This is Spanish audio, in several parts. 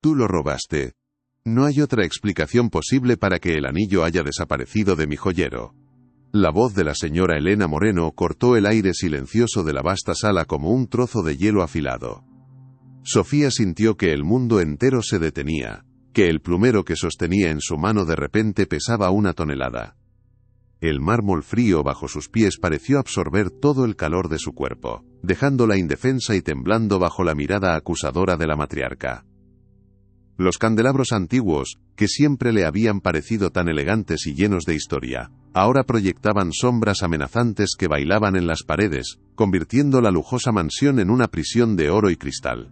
Tú lo robaste. No hay otra explicación posible para que el anillo haya desaparecido de mi joyero. La voz de la señora Elena Moreno cortó el aire silencioso de la vasta sala como un trozo de hielo afilado. Sofía sintió que el mundo entero se detenía, que el plumero que sostenía en su mano de repente pesaba 1 tonelada. El mármol frío bajo sus pies pareció absorber todo el calor de su cuerpo, dejándola indefensa y temblando bajo la mirada acusadora de la matriarca. Los candelabros antiguos, que siempre le habían parecido tan elegantes y llenos de historia, ahora proyectaban sombras amenazantes que bailaban en las paredes, convirtiendo la lujosa mansión en una prisión de oro y cristal.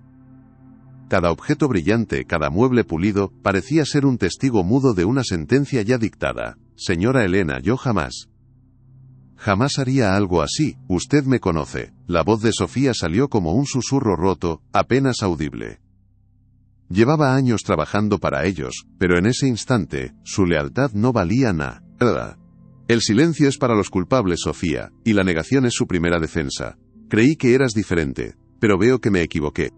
Cada objeto brillante, cada mueble pulido, parecía ser un testigo mudo de una sentencia ya dictada. Señora Elena, yo jamás haría algo así, usted me conoce. La voz de Sofía salió como un susurro roto, apenas audible. Llevaba años trabajando para ellos, pero en ese instante, su lealtad no valía nada. El silencio es para los culpables, Sofía, y la negación es su primera defensa. Creí que eras diferente, pero veo que me equivoqué.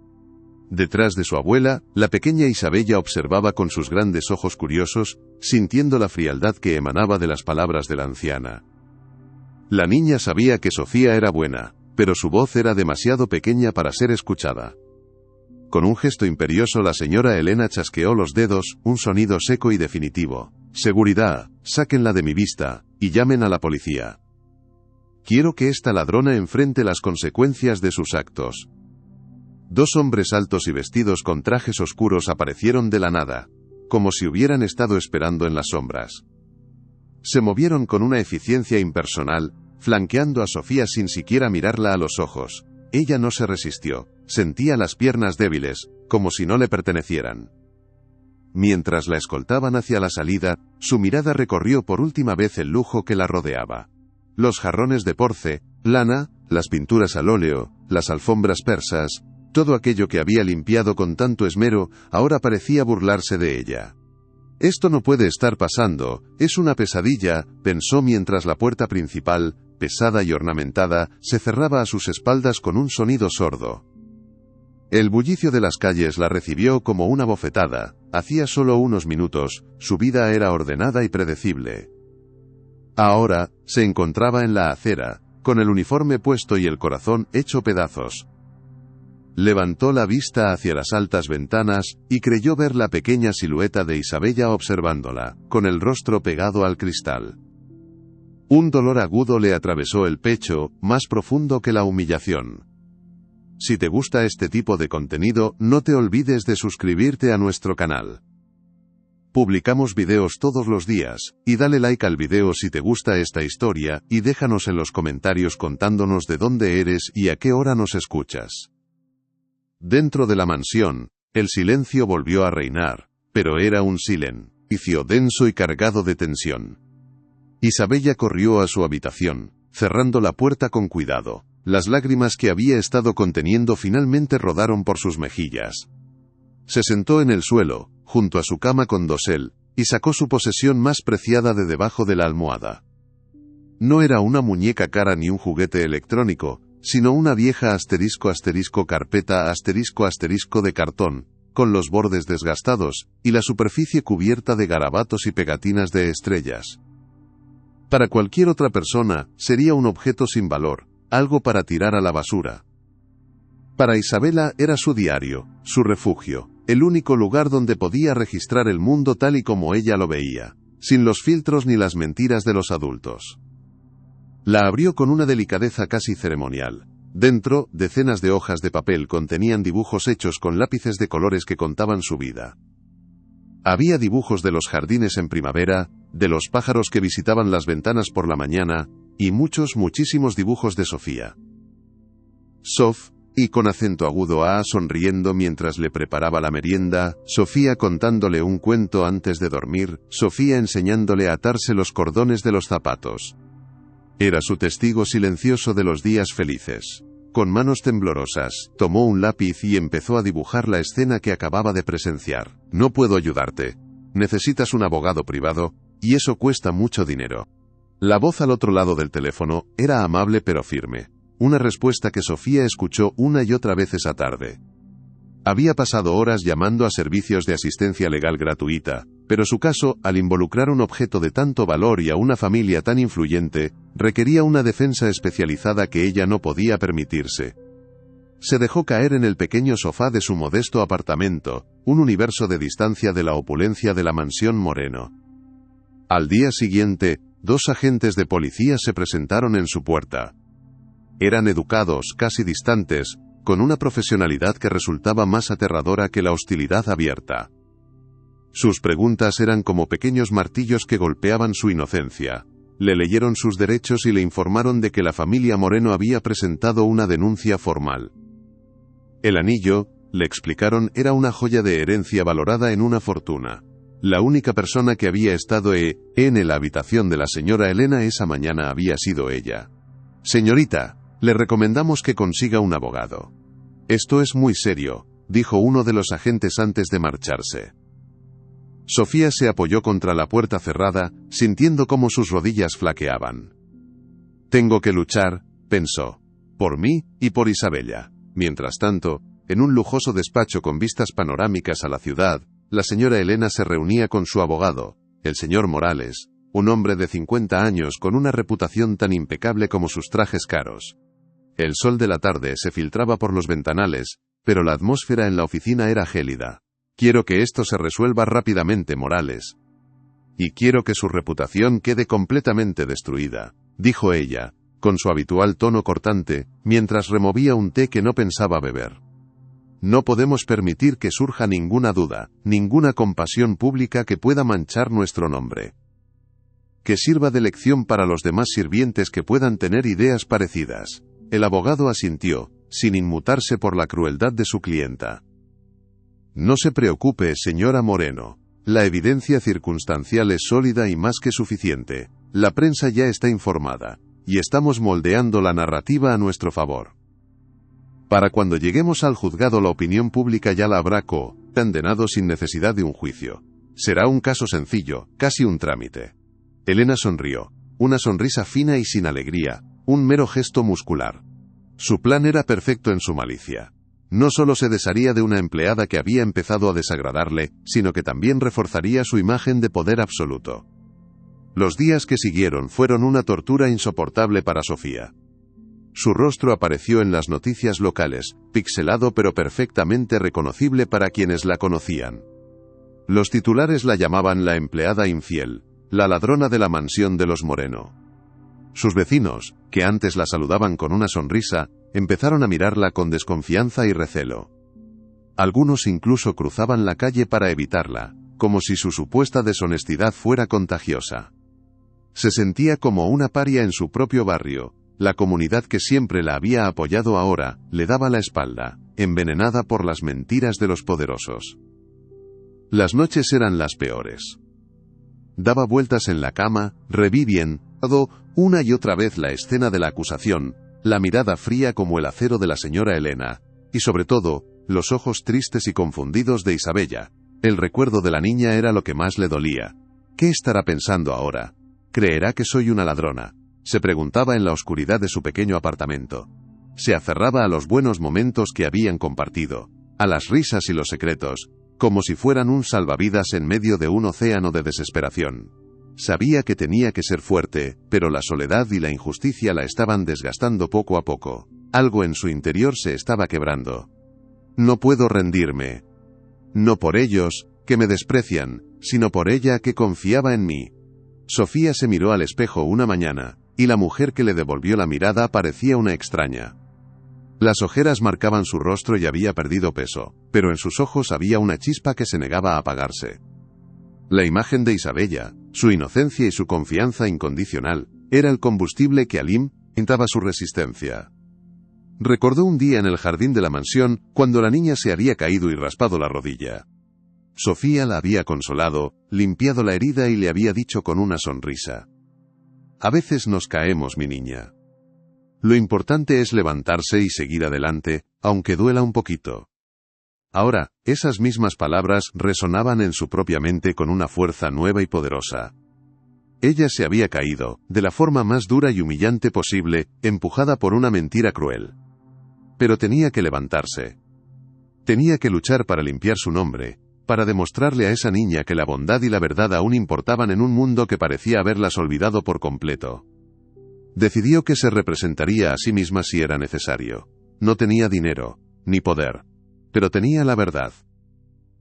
Detrás de su abuela, la pequeña Isabella observaba con sus grandes ojos curiosos, sintiendo la frialdad que emanaba de las palabras de la anciana. La niña sabía que Sofía era buena, pero su voz era demasiado pequeña para ser escuchada. Con un gesto imperioso la señora Elena chasqueó los dedos, un sonido seco y definitivo. Seguridad, sáquenla de mi vista, y llamen a la policía. Quiero que esta ladrona enfrente las consecuencias de sus actos. 2 hombres altos y vestidos con trajes oscuros aparecieron de la nada, como si hubieran estado esperando en las sombras. Se movieron con una eficiencia impersonal, flanqueando a Sofía sin siquiera mirarla a los ojos. Ella no se resistió, sentía las piernas débiles, como si no le pertenecieran. Mientras la escoltaban hacia la salida, su mirada recorrió por última vez el lujo que la rodeaba. Los jarrones de porcelana, las pinturas al óleo, las alfombras persas, todo aquello que había limpiado con tanto esmero, ahora parecía burlarse de ella. Esto no puede estar pasando, es una pesadilla, pensó mientras la puerta principal, pesada y ornamentada, se cerraba a sus espaldas con un sonido sordo. El bullicio de las calles la recibió como una bofetada. Hacía solo unos minutos, su vida era ordenada y predecible. Ahora, se encontraba en la acera, con el uniforme puesto y el corazón hecho pedazos. Levantó la vista hacia las altas ventanas, y creyó ver la pequeña silueta de Isabella observándola, con el rostro pegado al cristal. Un dolor agudo le atravesó el pecho, más profundo que la humillación. Si te gusta este tipo de contenido, no te olvides de suscribirte a nuestro canal. Publicamos videos todos los días, y dale like al video si te gusta esta historia, y déjanos en los comentarios contándonos de dónde eres y a qué hora nos escuchas. Dentro de la mansión, el silencio volvió a reinar, pero era un silencio denso y cargado de tensión. Isabella corrió a su habitación, cerrando la puerta con cuidado. Las lágrimas que había estado conteniendo finalmente rodaron por sus mejillas. Se sentó en el suelo, junto a su cama con dosel, y sacó su posesión más preciada de debajo de la almohada. No era una muñeca cara ni un juguete electrónico, sino una vieja carpeta de cartón, con los bordes desgastados, y la superficie cubierta de garabatos y pegatinas de estrellas. Para cualquier otra persona, sería un objeto sin valor, algo para tirar a la basura. Para Isabella era su diario, su refugio, el único lugar donde podía registrar el mundo tal y como ella lo veía, sin los filtros ni las mentiras de los adultos. La abrió con una delicadeza casi ceremonial. Dentro, decenas de hojas de papel contenían dibujos hechos con lápices de colores que contaban su vida. Había dibujos de los jardines en primavera, de los pájaros que visitaban las ventanas por la mañana, y muchísimos dibujos de Sofía. Y con acento agudo sonriendo mientras le preparaba la merienda, Sofía contándole un cuento antes de dormir, Sofía enseñándole a atarse los cordones de los zapatos. Era su testigo silencioso de los días felices. Con manos temblorosas, tomó un lápiz y empezó a dibujar la escena que acababa de presenciar. No puedo ayudarte. Necesitas un abogado privado, y eso cuesta mucho dinero. La voz al otro lado del teléfono era amable pero firme. Una respuesta que Sofía escuchó una y otra vez esa tarde. Había pasado horas llamando a servicios de asistencia legal gratuita, pero su caso, al involucrar un objeto de tanto valor y a una familia tan influyente, requería una defensa especializada que ella no podía permitirse. Se dejó caer en el pequeño sofá de su modesto apartamento, un universo de distancia de la opulencia de la mansión Moreno. Al día siguiente, 2 agentes de policía se presentaron en su puerta. Eran educados, casi distantes, con una profesionalidad que resultaba más aterradora que la hostilidad abierta. Sus preguntas eran como pequeños martillos que golpeaban su inocencia. Le leyeron sus derechos y le informaron de que la familia Moreno había presentado una denuncia formal. El anillo, le explicaron, era una joya de herencia valorada en una fortuna. La única persona que había estado en la habitación de la señora Elena esa mañana había sido ella. «Señorita, le recomendamos que consiga un abogado». «Esto es muy serio», dijo uno de los agentes antes de marcharse. Sofía se apoyó contra la puerta cerrada, sintiendo cómo sus rodillas flaqueaban. «Tengo que luchar», pensó, «por mí y por Isabella». Mientras tanto, en un lujoso despacho con vistas panorámicas a la ciudad, la señora Elena se reunía con su abogado, el señor Morales, un hombre de 50 años con una reputación tan impecable como sus trajes caros. El sol de la tarde se filtraba por los ventanales, pero la atmósfera en la oficina era gélida. «Quiero que esto se resuelva rápidamente, Morales. Y quiero que su reputación quede completamente destruida», dijo ella, con su habitual tono cortante, mientras removía un té que no pensaba beber. «No podemos permitir que surja ninguna duda, ninguna compasión pública que pueda manchar nuestro nombre. Que sirva de lección para los demás sirvientes que puedan tener ideas parecidas». El abogado asintió, sin inmutarse por la crueldad de su clienta. «No se preocupe, señora Moreno. La evidencia circunstancial es sólida y más que suficiente. La prensa ya está informada, y estamos moldeando la narrativa a nuestro favor. Para cuando lleguemos al juzgado la opinión pública ya la habrá condenado sin necesidad de un juicio. Será un caso sencillo, casi un trámite». Elena sonrió, una sonrisa fina y sin alegría, un mero gesto muscular. Su plan era perfecto en su malicia. No solo se desharía de una empleada que había empezado a desagradarle, sino que también reforzaría su imagen de poder absoluto. Los días que siguieron fueron una tortura insoportable para Sofía. Su rostro apareció en las noticias locales, pixelado pero perfectamente reconocible para quienes la conocían. Los titulares la llamaban la empleada infiel, la ladrona de la mansión de los Moreno. Sus vecinos, que antes la saludaban con una sonrisa, empezaron a mirarla con desconfianza y recelo. Algunos incluso cruzaban la calle para evitarla, como si su supuesta deshonestidad fuera contagiosa. Se sentía como una paria en su propio barrio. La comunidad que siempre la había apoyado ahora, le daba la espalda, envenenada por las mentiras de los poderosos. Las noches eran las peores. Daba vueltas en la cama, reviviendo una y otra vez la escena de la acusación, la mirada fría como el acero de la señora Elena, y sobre todo, los ojos tristes y confundidos de Isabella. El recuerdo de la niña era lo que más le dolía. ¿Qué estará pensando ahora? ¿Creerá que soy una ladrona?, se preguntaba en la oscuridad de su pequeño apartamento. Se aferraba a los buenos momentos que habían compartido, a las risas y los secretos, como si fueran un salvavidas en medio de un océano de desesperación. Sabía que tenía que ser fuerte, pero la soledad y la injusticia la estaban desgastando poco a poco. Algo en su interior se estaba quebrando. «No puedo rendirme. No por ellos, que me desprecian, sino por ella que confiaba en mí». Sofía se miró al espejo una mañana, y la mujer que le devolvió la mirada parecía una extraña. Las ojeras marcaban su rostro y había perdido peso, pero en sus ojos había una chispa que se negaba a apagarse. La imagen de Isabella, su inocencia y su confianza incondicional, era el combustible que alimentaba su resistencia. Recordó un día en el jardín de la mansión, cuando la niña se había caído y raspado la rodilla. Sofía la había consolado, limpiado la herida y le había dicho con una sonrisa: «A veces nos caemos, mi niña. Lo importante es levantarse y seguir adelante, aunque duela un poquito». Ahora, esas mismas palabras resonaban en su propia mente con una fuerza nueva y poderosa. Ella se había caído, de la forma más dura y humillante posible, empujada por una mentira cruel. Pero tenía que levantarse. Tenía que luchar para limpiar su nombre, para demostrarle a esa niña que la bondad y la verdad aún importaban en un mundo que parecía haberlas olvidado por completo. Decidió que se representaría a sí misma si era necesario. No tenía dinero, ni poder, pero tenía la verdad.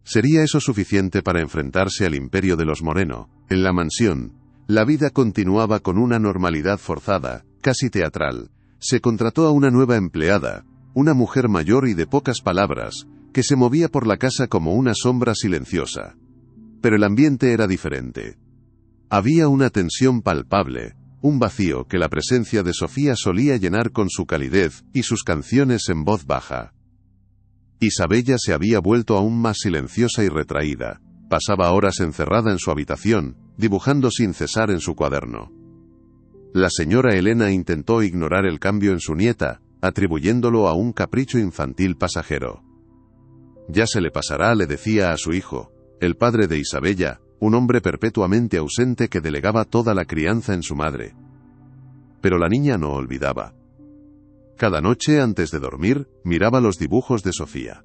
¿Sería eso suficiente para enfrentarse al imperio de los Moreno? En la mansión, la vida continuaba con una normalidad forzada, casi teatral. Se contrató a una nueva empleada, una mujer mayor y de pocas palabras, que se movía por la casa como una sombra silenciosa. Pero el ambiente era diferente. Había una tensión palpable, un vacío que la presencia de Sofía solía llenar con su calidez y sus canciones en voz baja. Isabella se había vuelto aún más silenciosa y retraída. Pasaba horas encerrada en su habitación, dibujando sin cesar en su cuaderno. La señora Elena intentó ignorar el cambio en su nieta, atribuyéndolo a un capricho infantil pasajero. Ya se le pasará, le decía a su hijo, el padre de Isabella, un hombre perpetuamente ausente que delegaba toda la crianza en su madre. Pero la niña no olvidaba. Cada noche antes de dormir, miraba los dibujos de Sofía.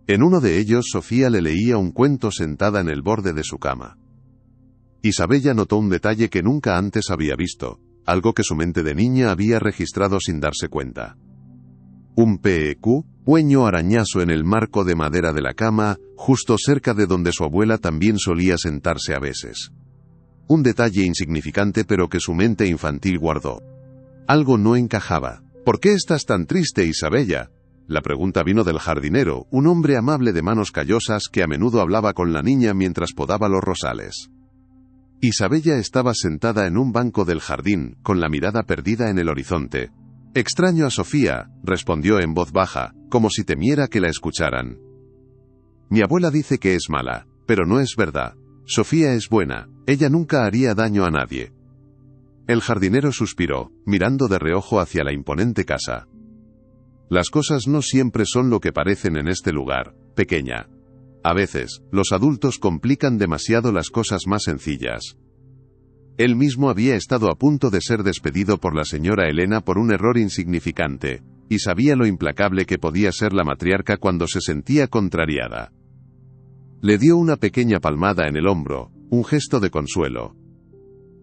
En uno de ellos Sofía le leía un cuento sentada en el borde de su cama. Isabella notó un detalle que nunca antes había visto, algo que su mente de niña había registrado sin darse cuenta. Un pequeño arañazo en el marco de madera de la cama, justo cerca de donde su abuela también solía sentarse a veces. Un detalle insignificante pero que su mente infantil guardó. Algo no encajaba. ¿Por qué estás tan triste, Isabella? La pregunta vino del jardinero, un hombre amable de manos callosas que a menudo hablaba con la niña mientras podaba los rosales. Isabella estaba sentada en un banco del jardín, con la mirada perdida en el horizonte. Extraño a Sofía, respondió en voz baja, como si temiera que la escucharan. Mi abuela dice que es mala, pero no es verdad. Sofía es buena, ella nunca haría daño a nadie. El jardinero suspiró, mirando de reojo hacia la imponente casa. Las cosas no siempre son lo que parecen en este lugar, pequeña. A veces, los adultos complican demasiado las cosas más sencillas. Él mismo había estado a punto de ser despedido por la señora Elena por un error insignificante, y sabía lo implacable que podía ser la matriarca cuando se sentía contrariada. Le dio una pequeña palmada en el hombro, un gesto de consuelo.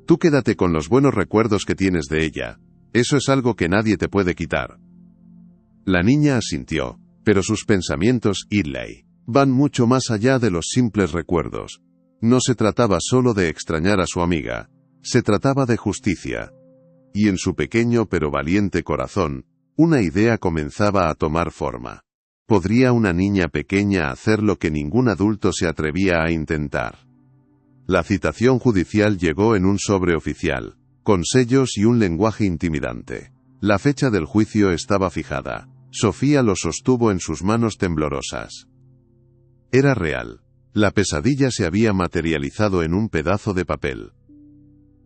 Tú quédate con los buenos recuerdos que tienes de ella. Eso es algo que nadie te puede quitar. La niña asintió, pero sus pensamientos, Idley, van mucho más allá de los simples recuerdos. No se trataba solo de extrañar a su amiga, se trataba de justicia. Y en su pequeño pero valiente corazón, una idea comenzaba a tomar forma. ¿Podría una niña pequeña hacer lo que ningún adulto se atrevía a intentar? La citación judicial llegó en un sobre oficial, con sellos y un lenguaje intimidante. La fecha del juicio estaba fijada. Sofía lo sostuvo en sus manos temblorosas. Era real. La pesadilla se había materializado en un pedazo de papel.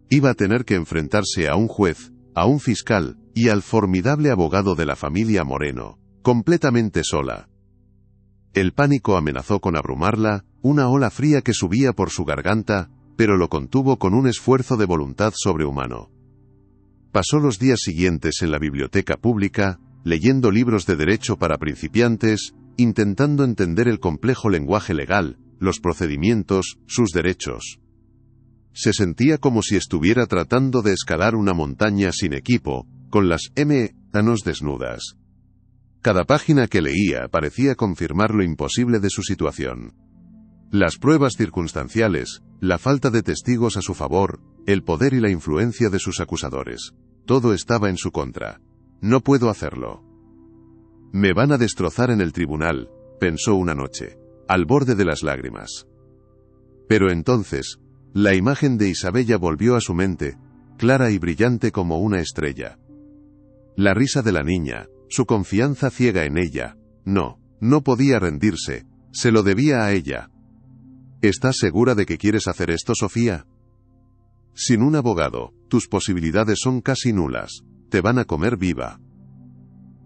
Iba a tener que enfrentarse a un juez, a un fiscal, y al formidable abogado de la familia Moreno, completamente sola. El pánico amenazó con abrumarla, una ola fría que subía por su garganta, pero lo contuvo con un esfuerzo de voluntad sobrehumano. Pasó los días siguientes en la biblioteca pública, leyendo libros de derecho para principiantes, intentando entender el complejo lenguaje legal, los procedimientos, sus derechos. Se sentía como si estuviera tratando de escalar una montaña sin equipo, con las manos desnudas. Cada página que leía parecía confirmar lo imposible de su situación. Las pruebas circunstanciales, la falta de testigos a su favor, el poder y la influencia de sus acusadores. Todo estaba en su contra. No puedo hacerlo. Me van a destrozar en el tribunal, pensó una noche, al borde de las lágrimas. Pero entonces, la imagen de Isabella volvió a su mente, clara y brillante como una estrella. La risa de la niña, su confianza ciega en ella. No podía rendirse, se lo debía a ella. ¿Estás segura de que quieres hacer esto, Sofía? Sin un abogado, tus posibilidades son casi nulas, te van a comer viva.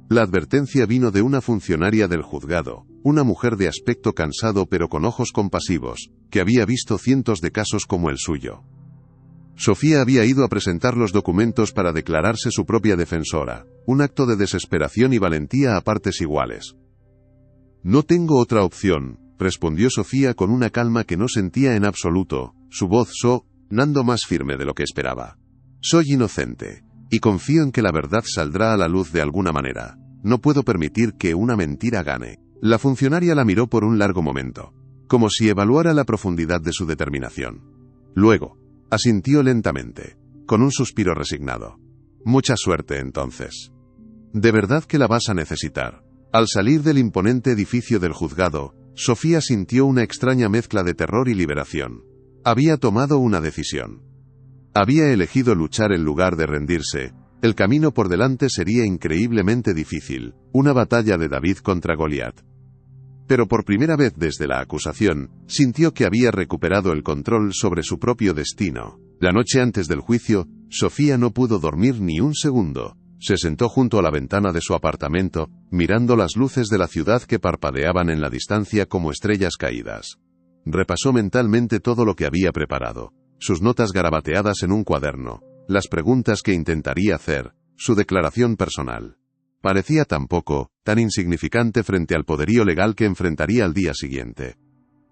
La advertencia vino de una funcionaria del juzgado, una mujer de aspecto cansado pero con ojos compasivos, que había visto cientos de casos como el suyo. Sofía había ido a presentar los documentos para declararse su propia defensora, un acto de desesperación y valentía a partes iguales. No tengo otra opción, respondió Sofía con una calma que no sentía en absoluto, su voz sonando más firme de lo que esperaba. Soy inocente, y confío en que la verdad saldrá a la luz de alguna manera. No puedo permitir que una mentira gane. La funcionaria la miró por un largo momento, como si evaluara la profundidad de su determinación. Luego, asintió lentamente, con un suspiro resignado. Mucha suerte, entonces. De verdad que la vas a necesitar. Al salir del imponente edificio del juzgado, Sofía sintió una extraña mezcla de terror y liberación. Había tomado una decisión. Había elegido luchar en lugar de rendirse. El camino por delante sería increíblemente difícil, una batalla de David contra Goliat. Pero por primera vez desde la acusación, sintió que había recuperado el control sobre su propio destino. La noche antes del juicio, Sofía no pudo dormir ni un segundo. Se sentó junto a la ventana de su apartamento, mirando las luces de la ciudad que parpadeaban en la distancia como estrellas caídas. Repasó mentalmente todo lo que había preparado, sus notas garabateadas en un cuaderno, las preguntas que intentaría hacer, su declaración personal. Parecía tan poco, tan insignificante frente al poderío legal que enfrentaría al día siguiente.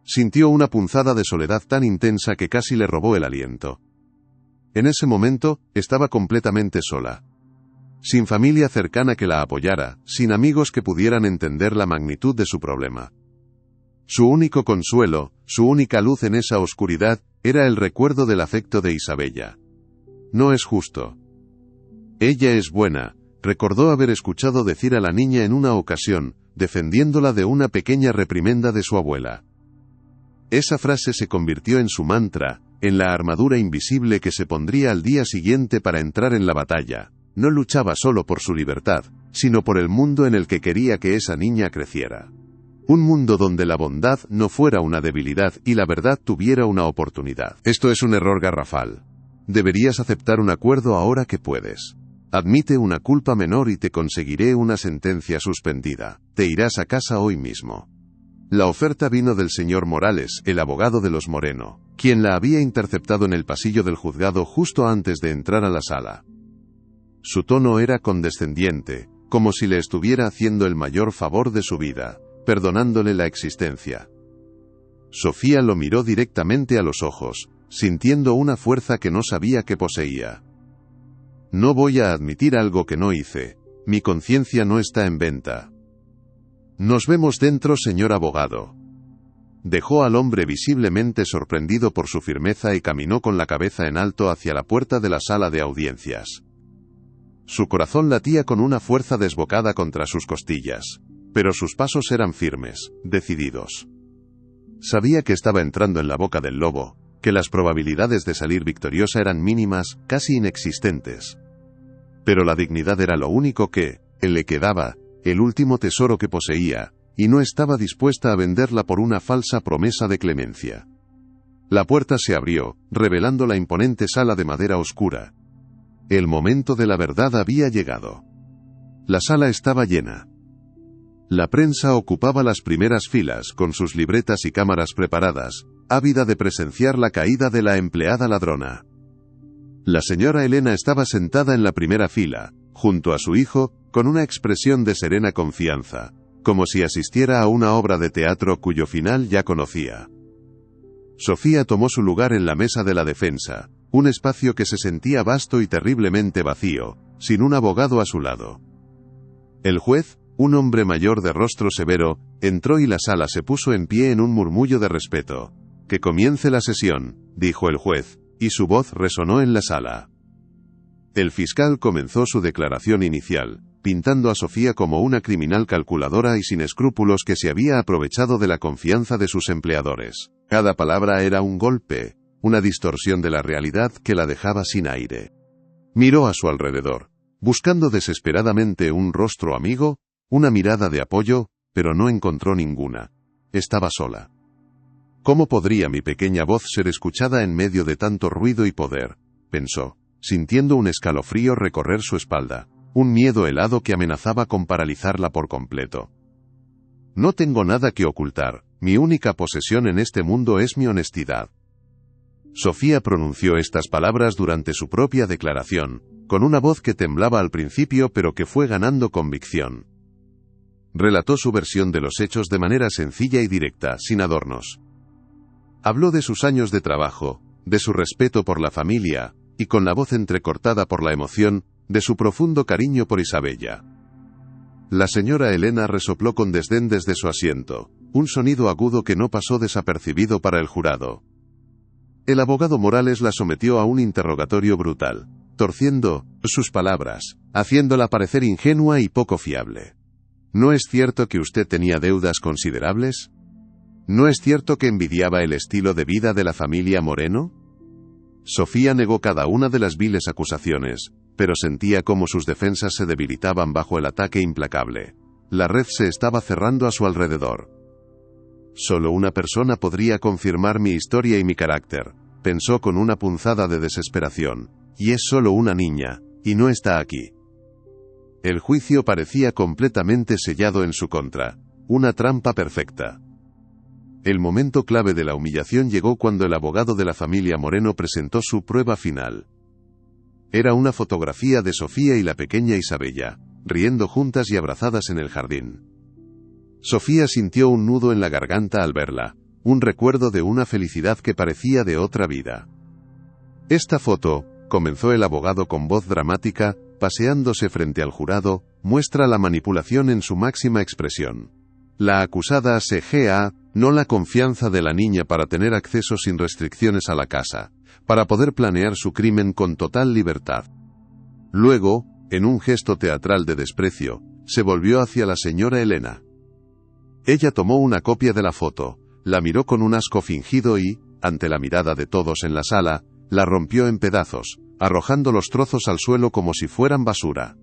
Sintió una punzada de soledad tan intensa que casi le robó el aliento. En ese momento, estaba completamente sola. Sin familia cercana que la apoyara, sin amigos que pudieran entender la magnitud de su problema. Su único consuelo, su única luz en esa oscuridad, era el recuerdo del afecto de Isabella. No es justo. Ella es buena, recordó haber escuchado decir a la niña en una ocasión, defendiéndola de una pequeña reprimenda de su abuela. Esa frase se convirtió en su mantra, en la armadura invisible que se pondría al día siguiente para entrar en la batalla. No luchaba solo por su libertad, sino por el mundo en el que quería que esa niña creciera. Un mundo donde la bondad no fuera una debilidad y la verdad tuviera una oportunidad. Esto es un error garrafal. Deberías aceptar un acuerdo ahora que puedes. Admite una culpa menor y te conseguiré una sentencia suspendida. Te irás a casa hoy mismo. La oferta vino del señor Morales, el abogado de los Moreno, quien la había interceptado en el pasillo del juzgado justo antes de entrar a la sala. Su tono era condescendiente, como si le estuviera haciendo el mayor favor de su vida, perdonándole la existencia. Sofía lo miró directamente a los ojos, sintiendo una fuerza que no sabía que poseía. No voy a admitir algo que no hice. Mi conciencia no está en venta. Nos vemos dentro, señor abogado. Dejó al hombre visiblemente sorprendido por su firmeza y caminó con la cabeza en alto hacia la puerta de la sala de audiencias. Su corazón latía con una fuerza desbocada contra sus costillas, pero sus pasos eran firmes, decididos. Sabía que estaba entrando en la boca del lobo, que las probabilidades de salir victoriosa eran mínimas, casi inexistentes. Pero la dignidad era lo único que le quedaba, el último tesoro que poseía, y no estaba dispuesta a venderla por una falsa promesa de clemencia. La puerta se abrió, revelando la imponente sala de madera oscura. El momento de la verdad había llegado. La sala estaba llena. La prensa ocupaba las primeras filas, con sus libretas y cámaras preparadas, ávida de presenciar la caída de la empleada ladrona. La señora Elena estaba sentada en la primera fila, junto a su hijo, con una expresión de serena confianza, como si asistiera a una obra de teatro cuyo final ya conocía. Sofía tomó su lugar en la mesa de la defensa, un espacio que se sentía vasto y terriblemente vacío, sin un abogado a su lado. El juez, un hombre mayor de rostro severo, entró y la sala se puso en pie en un murmullo de respeto. «Que comience la sesión», dijo el juez, y su voz resonó en la sala. El fiscal comenzó su declaración inicial, pintando a Sofía como una criminal calculadora y sin escrúpulos que se había aprovechado de la confianza de sus empleadores. Cada palabra era un golpe, una distorsión de la realidad que la dejaba sin aire. Miró a su alrededor, buscando desesperadamente un rostro amigo, una mirada de apoyo, pero no encontró ninguna. Estaba sola. ¿Cómo podría mi pequeña voz ser escuchada en medio de tanto ruido y poder?, pensó, sintiendo un escalofrío recorrer su espalda, un miedo helado que amenazaba con paralizarla por completo. No tengo nada que ocultar, mi única posesión en este mundo es mi honestidad. Sofía pronunció estas palabras durante su propia declaración, con una voz que temblaba al principio pero que fue ganando convicción. Relató su versión de los hechos de manera sencilla y directa, sin adornos. Habló de sus años de trabajo, de su respeto por la familia, y con la voz entrecortada por la emoción, de su profundo cariño por Isabella. La señora Elena resopló con desdén desde su asiento, un sonido agudo que no pasó desapercibido para el jurado. El abogado Morales la sometió a un interrogatorio brutal, torciendo sus palabras, haciéndola parecer ingenua y poco fiable. ¿No es cierto que usted tenía deudas considerables? ¿No es cierto que envidiaba el estilo de vida de la familia Moreno? Sofía negó cada una de las viles acusaciones, pero sentía cómo sus defensas se debilitaban bajo el ataque implacable. La red se estaba cerrando a su alrededor. Solo una persona podría confirmar mi historia y mi carácter, pensó con una punzada de desesperación, y es solo una niña, y no está aquí. El juicio parecía completamente sellado en su contra, una trampa perfecta. El momento clave de la humillación llegó cuando el abogado de la familia Moreno presentó su prueba final. Era una fotografía de Sofía y la pequeña Isabella, riendo juntas y abrazadas en el jardín. Sofía sintió un nudo en la garganta al verla, un recuerdo de una felicidad que parecía de otra vida. Esta foto, comenzó el abogado con voz dramática, paseándose frente al jurado, muestra la manipulación en su máxima expresión. La acusada CGA, no la confianza de la niña para tener acceso sin restricciones a la casa, para poder planear su crimen con total libertad. Luego, en un gesto teatral de desprecio, se volvió hacia la señora Elena. Ella tomó una copia de la foto, la miró con un asco fingido y, ante la mirada de todos en la sala, la rompió en pedazos, arrojando los trozos al suelo como si fueran basura.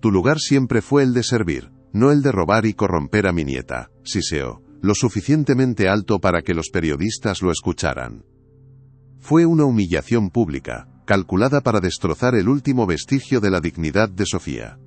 Tu lugar siempre fue el de servir, no el de robar y corromper a mi nieta, siseó, lo suficientemente alto para que los periodistas lo escucharan. Fue una humillación pública, calculada para destrozar el último vestigio de la dignidad de Sofía.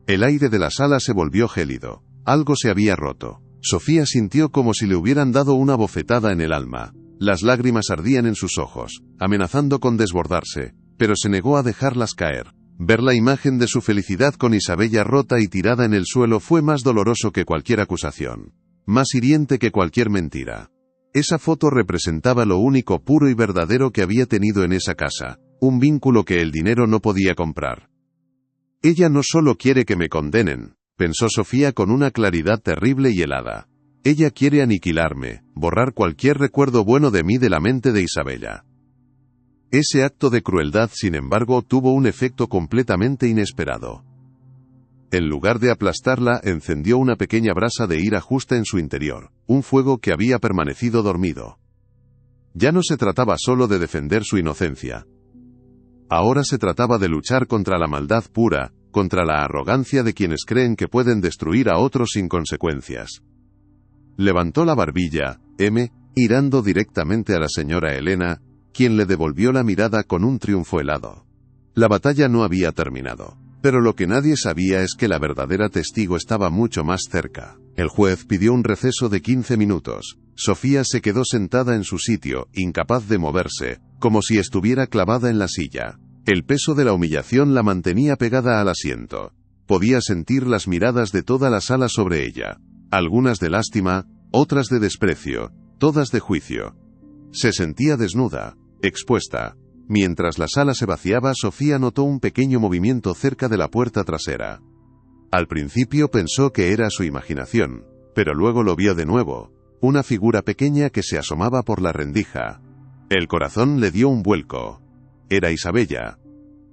El aire de la sala se volvió gélido, algo se había roto. Sofía sintió como si le hubieran dado una bofetada en el alma. Las lágrimas ardían en sus ojos, amenazando con desbordarse, pero se negó a dejarlas caer. Ver la imagen de su felicidad con Isabella rota y tirada en el suelo fue más doloroso que cualquier acusación, más hiriente que cualquier mentira. Esa foto representaba lo único puro y verdadero que había tenido en esa casa, un vínculo que el dinero no podía comprar. Ella no solo quiere que me condenen, pensó Sofía con una claridad terrible y helada. Ella quiere aniquilarme, borrar cualquier recuerdo bueno de mí de la mente de Isabella. Ese acto de crueldad, sin embargo, tuvo un efecto completamente inesperado. En lugar de aplastarla, encendió una pequeña brasa de ira justa en su interior, un fuego que había permanecido dormido. Ya no se trataba solo de defender su inocencia. Ahora se trataba de luchar contra la maldad pura, contra la arrogancia de quienes creen que pueden destruir a otros sin consecuencias. Levantó la barbilla, irando directamente a la señora Elena, quien le devolvió la mirada con un triunfo helado. La batalla no había terminado, pero lo que nadie sabía es que la verdadera testigo estaba mucho más cerca. El juez pidió un receso de 15 minutos. Sofía se quedó sentada en su sitio, incapaz de moverse, como si estuviera clavada en la silla. El peso de la humillación la mantenía pegada al asiento. Podía sentir las miradas de toda la sala sobre ella. Algunas de lástima, otras de desprecio, todas de juicio. Se sentía desnuda, expuesta. Mientras la sala se vaciaba, Sofía notó un pequeño movimiento cerca de la puerta trasera. Al principio pensó que era su imaginación, pero luego lo vio de nuevo, una figura pequeña que se asomaba por la rendija. El corazón le dio un vuelco. Era Isabella.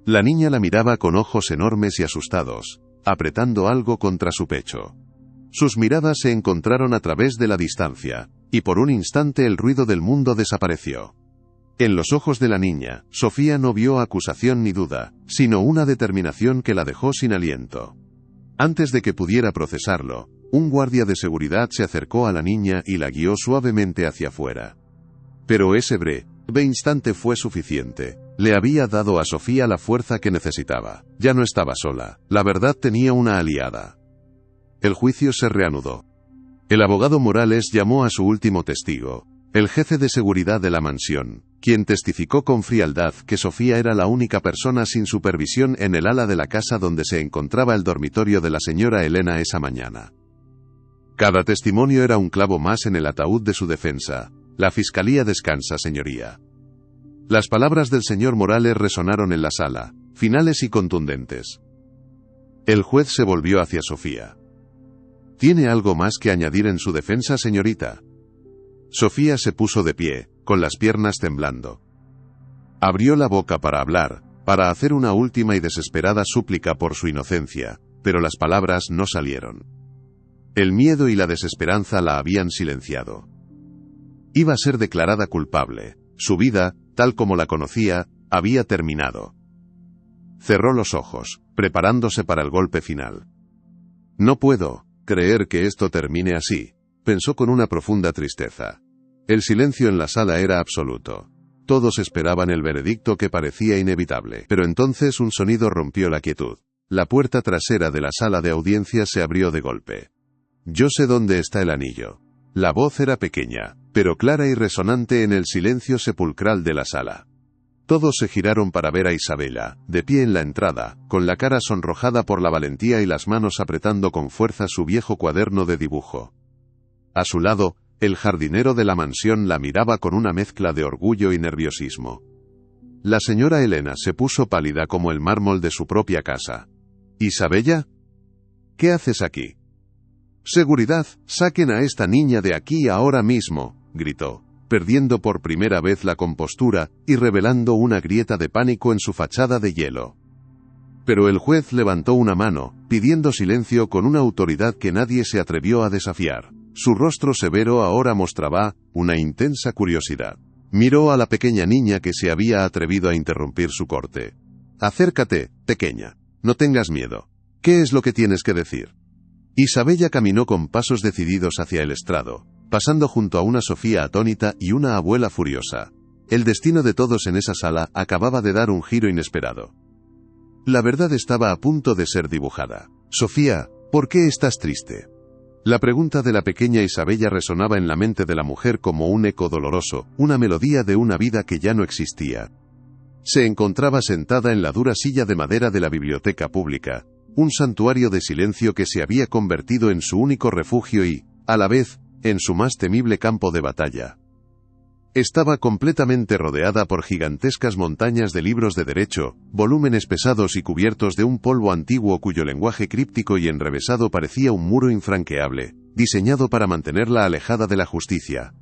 La niña la miraba con ojos enormes y asustados, apretando algo contra su pecho. Sus miradas se encontraron a través de la distancia, y por un instante el ruido del mundo desapareció. En los ojos de la niña, Sofía no vio acusación ni duda, sino una determinación que la dejó sin aliento. Antes de que pudiera procesarlo, un guardia de seguridad se acercó a la niña y la guió suavemente hacia afuera. Pero ese breve instante fue suficiente. Le había dado a Sofía la fuerza que necesitaba. Ya no estaba sola. La verdad tenía una aliada. El juicio se reanudó. El abogado Morales llamó a su último testigo, el jefe de seguridad de la mansión, quien testificó con frialdad que Sofía era la única persona sin supervisión en el ala de la casa donde se encontraba el dormitorio de la señora Elena esa mañana. Cada testimonio era un clavo más en el ataúd de su defensa. La fiscalía descansa, señoría. Las palabras del señor Morales resonaron en la sala, finales y contundentes. El juez se volvió hacia Sofía. ¿Tiene algo más que añadir en su defensa, señorita? Sofía se puso de pie, con las piernas temblando. Abrió la boca para hablar, para hacer una última y desesperada súplica por su inocencia, pero las palabras no salieron. El miedo y la desesperanza la habían silenciado. Iba a ser declarada culpable. Su vida, tal como la conocía, había terminado. Cerró los ojos, preparándose para el golpe final. No puedo creer que esto termine así, pensó con una profunda tristeza. El silencio en la sala era absoluto. Todos esperaban el veredicto que parecía inevitable, pero entonces un sonido rompió la quietud. La puerta trasera de la sala de audiencias se abrió de golpe. Yo sé dónde está el anillo. La voz era pequeña, pero clara y resonante en el silencio sepulcral de la sala. Todos se giraron para ver a Isabella, de pie en la entrada, con la cara sonrojada por la valentía y las manos apretando con fuerza su viejo cuaderno de dibujo. A su lado, el jardinero de la mansión la miraba con una mezcla de orgullo y nerviosismo. La señora Elena se puso pálida como el mármol de su propia casa. ¿Isabella? ¿Qué haces aquí? «Seguridad, saquen a esta niña de aquí ahora mismo», gritó, perdiendo por primera vez la compostura y revelando una grieta de pánico en su fachada de hielo. Pero el juez levantó una mano, pidiendo silencio con una autoridad que nadie se atrevió a desafiar. Su rostro severo ahora mostraba una intensa curiosidad. Miró a la pequeña niña que se había atrevido a interrumpir su corte. «Acércate, pequeña. No tengas miedo. ¿Qué es lo que tienes que decir?» Isabella caminó con pasos decididos hacia el estrado, pasando junto a una Sofía atónita y una abuela furiosa. El destino de todos en esa sala acababa de dar un giro inesperado. La verdad estaba a punto de ser dibujada. «Sofía, ¿por qué estás triste?» La pregunta de la pequeña Isabella resonaba en la mente de la mujer como un eco doloroso, una melodía de una vida que ya no existía. Se encontraba sentada en la dura silla de madera de la biblioteca pública, un santuario de silencio que se había convertido en su único refugio y, a la vez, en su más temible campo de batalla. Estaba completamente rodeada por gigantescas montañas de libros de derecho, volúmenes pesados y cubiertos de un polvo antiguo cuyo lenguaje críptico y enrevesado parecía un muro infranqueable, diseñado para mantenerla alejada de la justicia.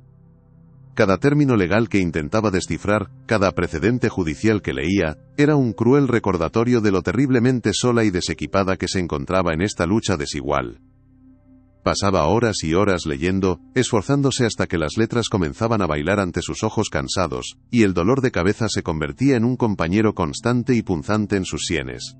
Cada término legal que intentaba descifrar, cada precedente judicial que leía, era un cruel recordatorio de lo terriblemente sola y desequipada que se encontraba en esta lucha desigual. Pasaba horas y horas leyendo, esforzándose hasta que las letras comenzaban a bailar ante sus ojos cansados, y el dolor de cabeza se convertía en un compañero constante y punzante en sus sienes.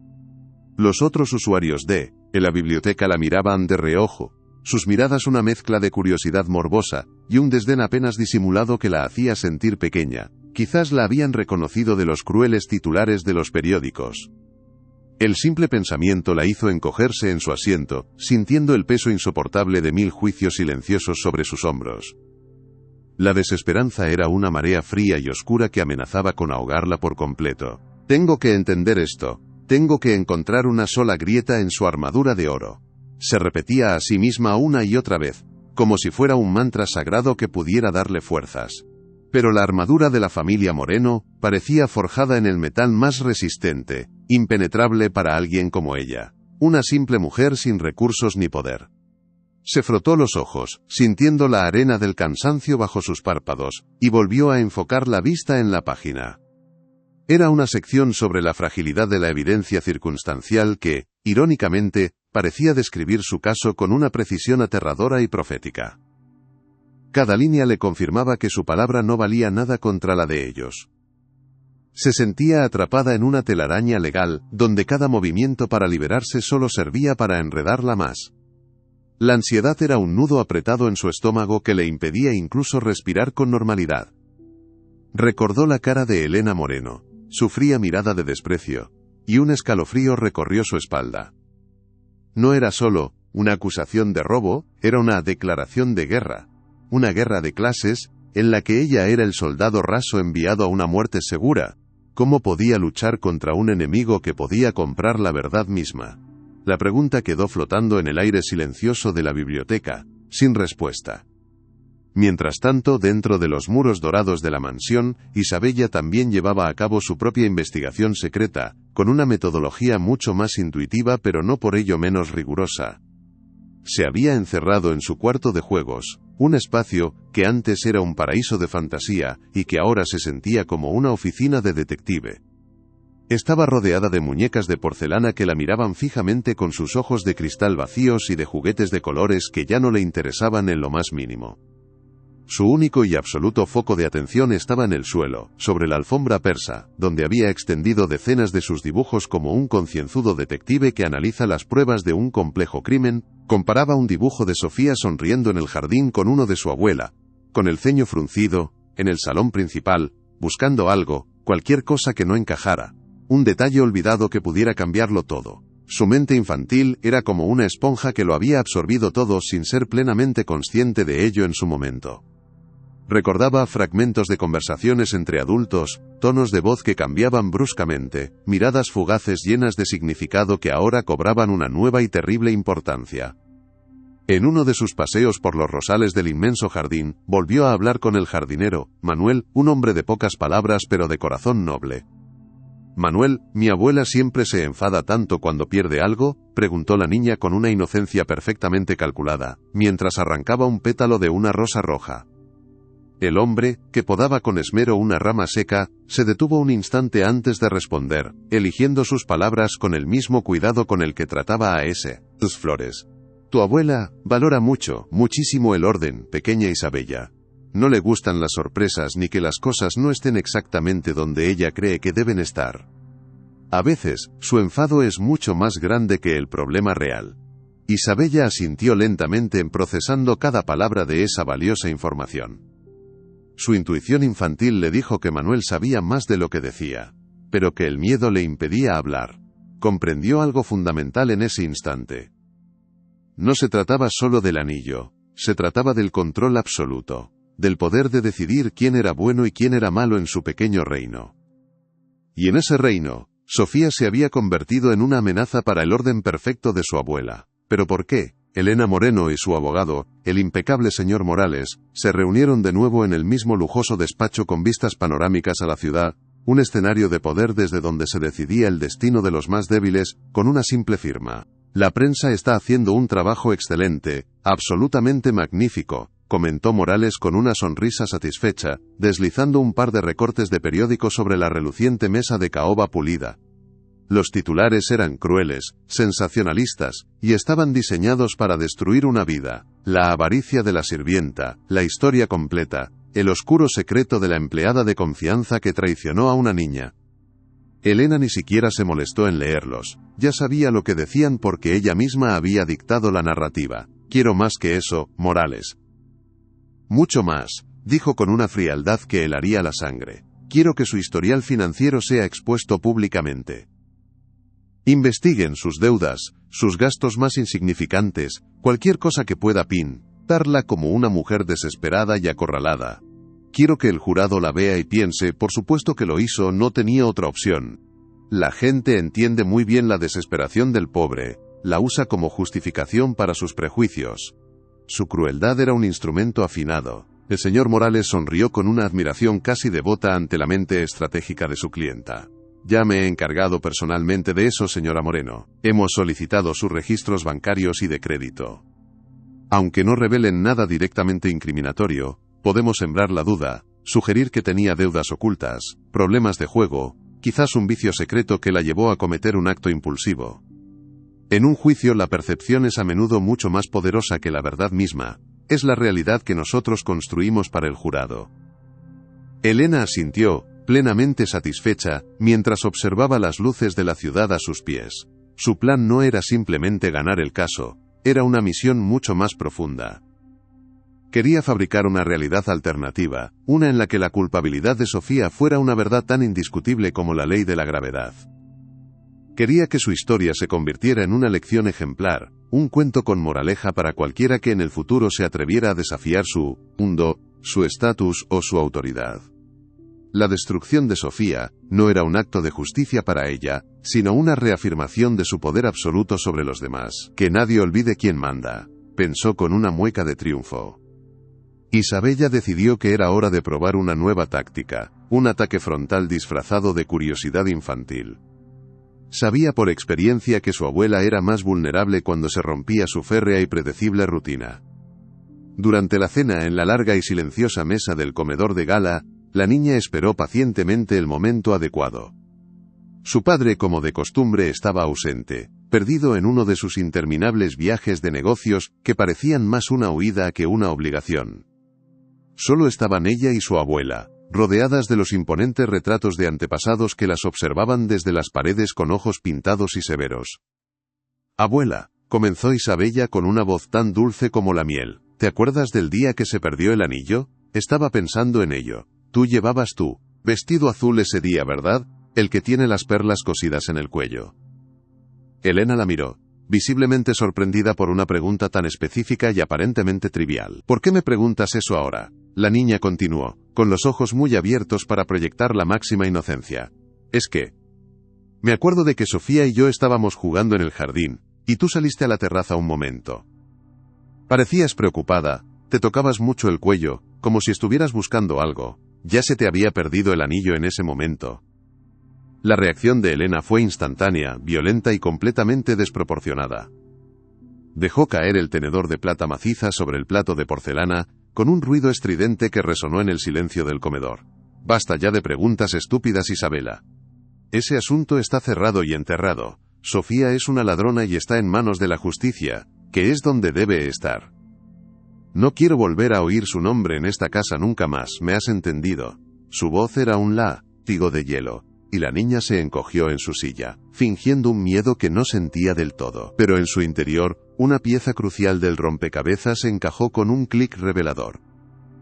Los otros usuarios en la biblioteca la miraban de reojo, sus miradas una mezcla de curiosidad morbosa, y un desdén apenas disimulado que la hacía sentir pequeña. Quizás la habían reconocido de los crueles titulares de los periódicos. El simple pensamiento la hizo encogerse en su asiento, sintiendo el peso insoportable de 1000 juicios silenciosos sobre sus hombros. La desesperanza era una marea fría y oscura que amenazaba con ahogarla por completo. «Tengo que entender esto. Tengo que encontrar una sola grieta en su armadura de oro», se repetía a sí misma una y otra vez, como si fuera un mantra sagrado que pudiera darle fuerzas. Pero la armadura de la familia Moreno parecía forjada en el metal más resistente, impenetrable para alguien como ella, una simple mujer sin recursos ni poder. Se frotó los ojos, sintiendo la arena del cansancio bajo sus párpados, y volvió a enfocar la vista en la página. Era una sección sobre la fragilidad de la evidencia circunstancial que, irónicamente, parecía describir su caso con una precisión aterradora y profética. Cada línea le confirmaba que su palabra no valía nada contra la de ellos. Se sentía atrapada en una telaraña legal, donde cada movimiento para liberarse solo servía para enredarla más. La ansiedad era un nudo apretado en su estómago que le impedía incluso respirar con normalidad. Recordó la cara de Elena Moreno, su fría mirada de desprecio, y un escalofrío recorrió su espalda. No era solo una acusación de robo, era una declaración de guerra. Una guerra de clases, en la que ella era el soldado raso enviado a una muerte segura. ¿Cómo podía luchar contra un enemigo que podía comprar la verdad misma? La pregunta quedó flotando en el aire silencioso de la biblioteca, sin respuesta. Mientras tanto, dentro de los muros dorados de la mansión, Isabella también llevaba a cabo su propia investigación secreta, con una metodología mucho más intuitiva pero no por ello menos rigurosa. Se había encerrado en su cuarto de juegos, un espacio que antes era un paraíso de fantasía y que ahora se sentía como una oficina de detective. Estaba rodeada de muñecas de porcelana que la miraban fijamente con sus ojos de cristal vacíos y de juguetes de colores que ya no le interesaban en lo más mínimo. Su único y absoluto foco de atención estaba en el suelo, sobre la alfombra persa, donde había extendido decenas de sus dibujos como un concienzudo detective que analiza las pruebas de un complejo crimen. Comparaba un dibujo de Sofía sonriendo en el jardín con uno de su abuela, con el ceño fruncido, en el salón principal, buscando algo, cualquier cosa que no encajara, un detalle olvidado que pudiera cambiarlo todo. Su mente infantil era como una esponja que lo había absorbido todo sin ser plenamente consciente de ello en su momento. Recordaba fragmentos de conversaciones entre adultos, tonos de voz que cambiaban bruscamente, miradas fugaces llenas de significado que ahora cobraban una nueva y terrible importancia. En uno de sus paseos por los rosales del inmenso jardín, volvió a hablar con el jardinero, Manuel, un hombre de pocas palabras pero de corazón noble. «Manuel, ¿mi abuela siempre se enfada tanto cuando pierde algo?», preguntó la niña con una inocencia perfectamente calculada, mientras arrancaba un pétalo de una rosa roja. El hombre, que podaba con esmero una rama seca, se detuvo un instante antes de responder, eligiendo sus palabras con el mismo cuidado con el que trataba a sus flores. «Tu abuela valora mucho, muchísimo el orden, pequeña Isabella. No le gustan las sorpresas ni que las cosas no estén exactamente donde ella cree que deben estar. A veces, su enfado es mucho más grande que el problema real». Isabella asintió lentamente procesando cada palabra de esa valiosa información. Su intuición infantil le dijo que Manuel sabía más de lo que decía, pero que el miedo le impedía hablar. Comprendió algo fundamental en ese instante. No se trataba solo del anillo, se trataba del control absoluto, del poder de decidir quién era bueno y quién era malo en su pequeño reino. Y en ese reino, Sofía se había convertido en una amenaza para el orden perfecto de su abuela. ¿Pero por qué? Elena Moreno y su abogado, el impecable señor Morales, se reunieron de nuevo en el mismo lujoso despacho con vistas panorámicas a la ciudad, un escenario de poder desde donde se decidía el destino de los más débiles, con una simple firma. «La prensa está haciendo un trabajo excelente, absolutamente magnífico», comentó Morales con una sonrisa satisfecha, deslizando un par de recortes de periódico sobre la reluciente mesa de caoba pulida. Los titulares eran crueles, sensacionalistas, y estaban diseñados para destruir una vida: la avaricia de la sirvienta, la historia completa, el oscuro secreto de la empleada de confianza que traicionó a una niña. Elena ni siquiera se molestó en leerlos, ya sabía lo que decían porque ella misma había dictado la narrativa. «Quiero más que eso, Morales». «Mucho más», dijo con una frialdad que helaría la sangre. «Quiero que su historial financiero sea expuesto públicamente. Investiguen sus deudas, sus gastos más insignificantes, cualquier cosa que pueda pintarla como una mujer desesperada y acorralada. Quiero que el jurado la vea y piense, por supuesto que lo hizo, no tenía otra opción. La gente entiende muy bien la desesperación del pobre, la usa como justificación para sus prejuicios. Su crueldad era un instrumento afinado». El señor Morales sonrió con una admiración casi devota ante la mente estratégica de su clienta. «Ya me he encargado personalmente de eso, señora Moreno. Hemos solicitado sus registros bancarios y de crédito. Aunque no revelen nada directamente incriminatorio, podemos sembrar la duda, sugerir que tenía deudas ocultas, problemas de juego, quizás un vicio secreto que la llevó a cometer un acto impulsivo. En un juicio la percepción es a menudo mucho más poderosa que la verdad misma. Es la realidad que nosotros construimos para el jurado». Elena asintió, plenamente satisfecha, mientras observaba las luces de la ciudad a sus pies. Su plan no era simplemente ganar el caso, era una misión mucho más profunda. Quería fabricar una realidad alternativa, una en la que la culpabilidad de Sofía fuera una verdad tan indiscutible como la ley de la gravedad. Quería que su historia se convirtiera en una lección ejemplar, un cuento con moraleja para cualquiera que en el futuro se atreviera a desafiar su mundo. su estatus o su autoridad. La destrucción de Sofía no era un acto de justicia para ella, sino una reafirmación de su poder absoluto sobre los demás. Que nadie olvide quién manda, pensó con una mueca de triunfo. Isabella decidió que era hora de probar una nueva táctica, un ataque frontal disfrazado de curiosidad infantil. Sabía por experiencia que su abuela era más vulnerable cuando se rompía su férrea y predecible rutina. Durante la cena en la larga y silenciosa mesa del comedor de gala, la niña esperó pacientemente el momento adecuado. Su padre, como de costumbre, estaba ausente, perdido en uno de sus interminables viajes de negocios que parecían más una huida que una obligación. Solo estaban ella y su abuela, rodeadas de los imponentes retratos de antepasados que las observaban desde las paredes con ojos pintados y severos. «Abuela», comenzó Isabella con una voz tan dulce como la miel, «¿te acuerdas del día que se perdió el anillo? Estaba pensando en ello. Tú llevabas tu vestido azul ese día, ¿verdad? El que tiene las perlas cosidas en el cuello». Elena la miró, visiblemente sorprendida por una pregunta tan específica y aparentemente trivial. «¿Por qué me preguntas eso ahora?», la niña continuó, con los ojos muy abiertos para proyectar la máxima inocencia. «Es que me acuerdo de que Sofía y yo estábamos jugando en el jardín, y tú saliste a la terraza un momento. Parecías preocupada, te tocabas mucho el cuello, como si estuvieras buscando algo. Ya se te había perdido el anillo en ese momento». La reacción de Elena fue instantánea, violenta y completamente desproporcionada. Dejó caer el tenedor de plata maciza sobre el plato de porcelana, con un ruido estridente que resonó en el silencio del comedor. «Basta ya de preguntas estúpidas, Isabela. Ese asunto está cerrado y enterrado. Sofía es una ladrona y está en manos de la justicia, que es donde debe estar. No quiero volver a oír su nombre en esta casa nunca más, ¿me has entendido?». Su voz era un látigo de hielo, y la niña se encogió en su silla, fingiendo un miedo que no sentía del todo. Pero en su interior, una pieza crucial del rompecabezas encajó con un clic revelador.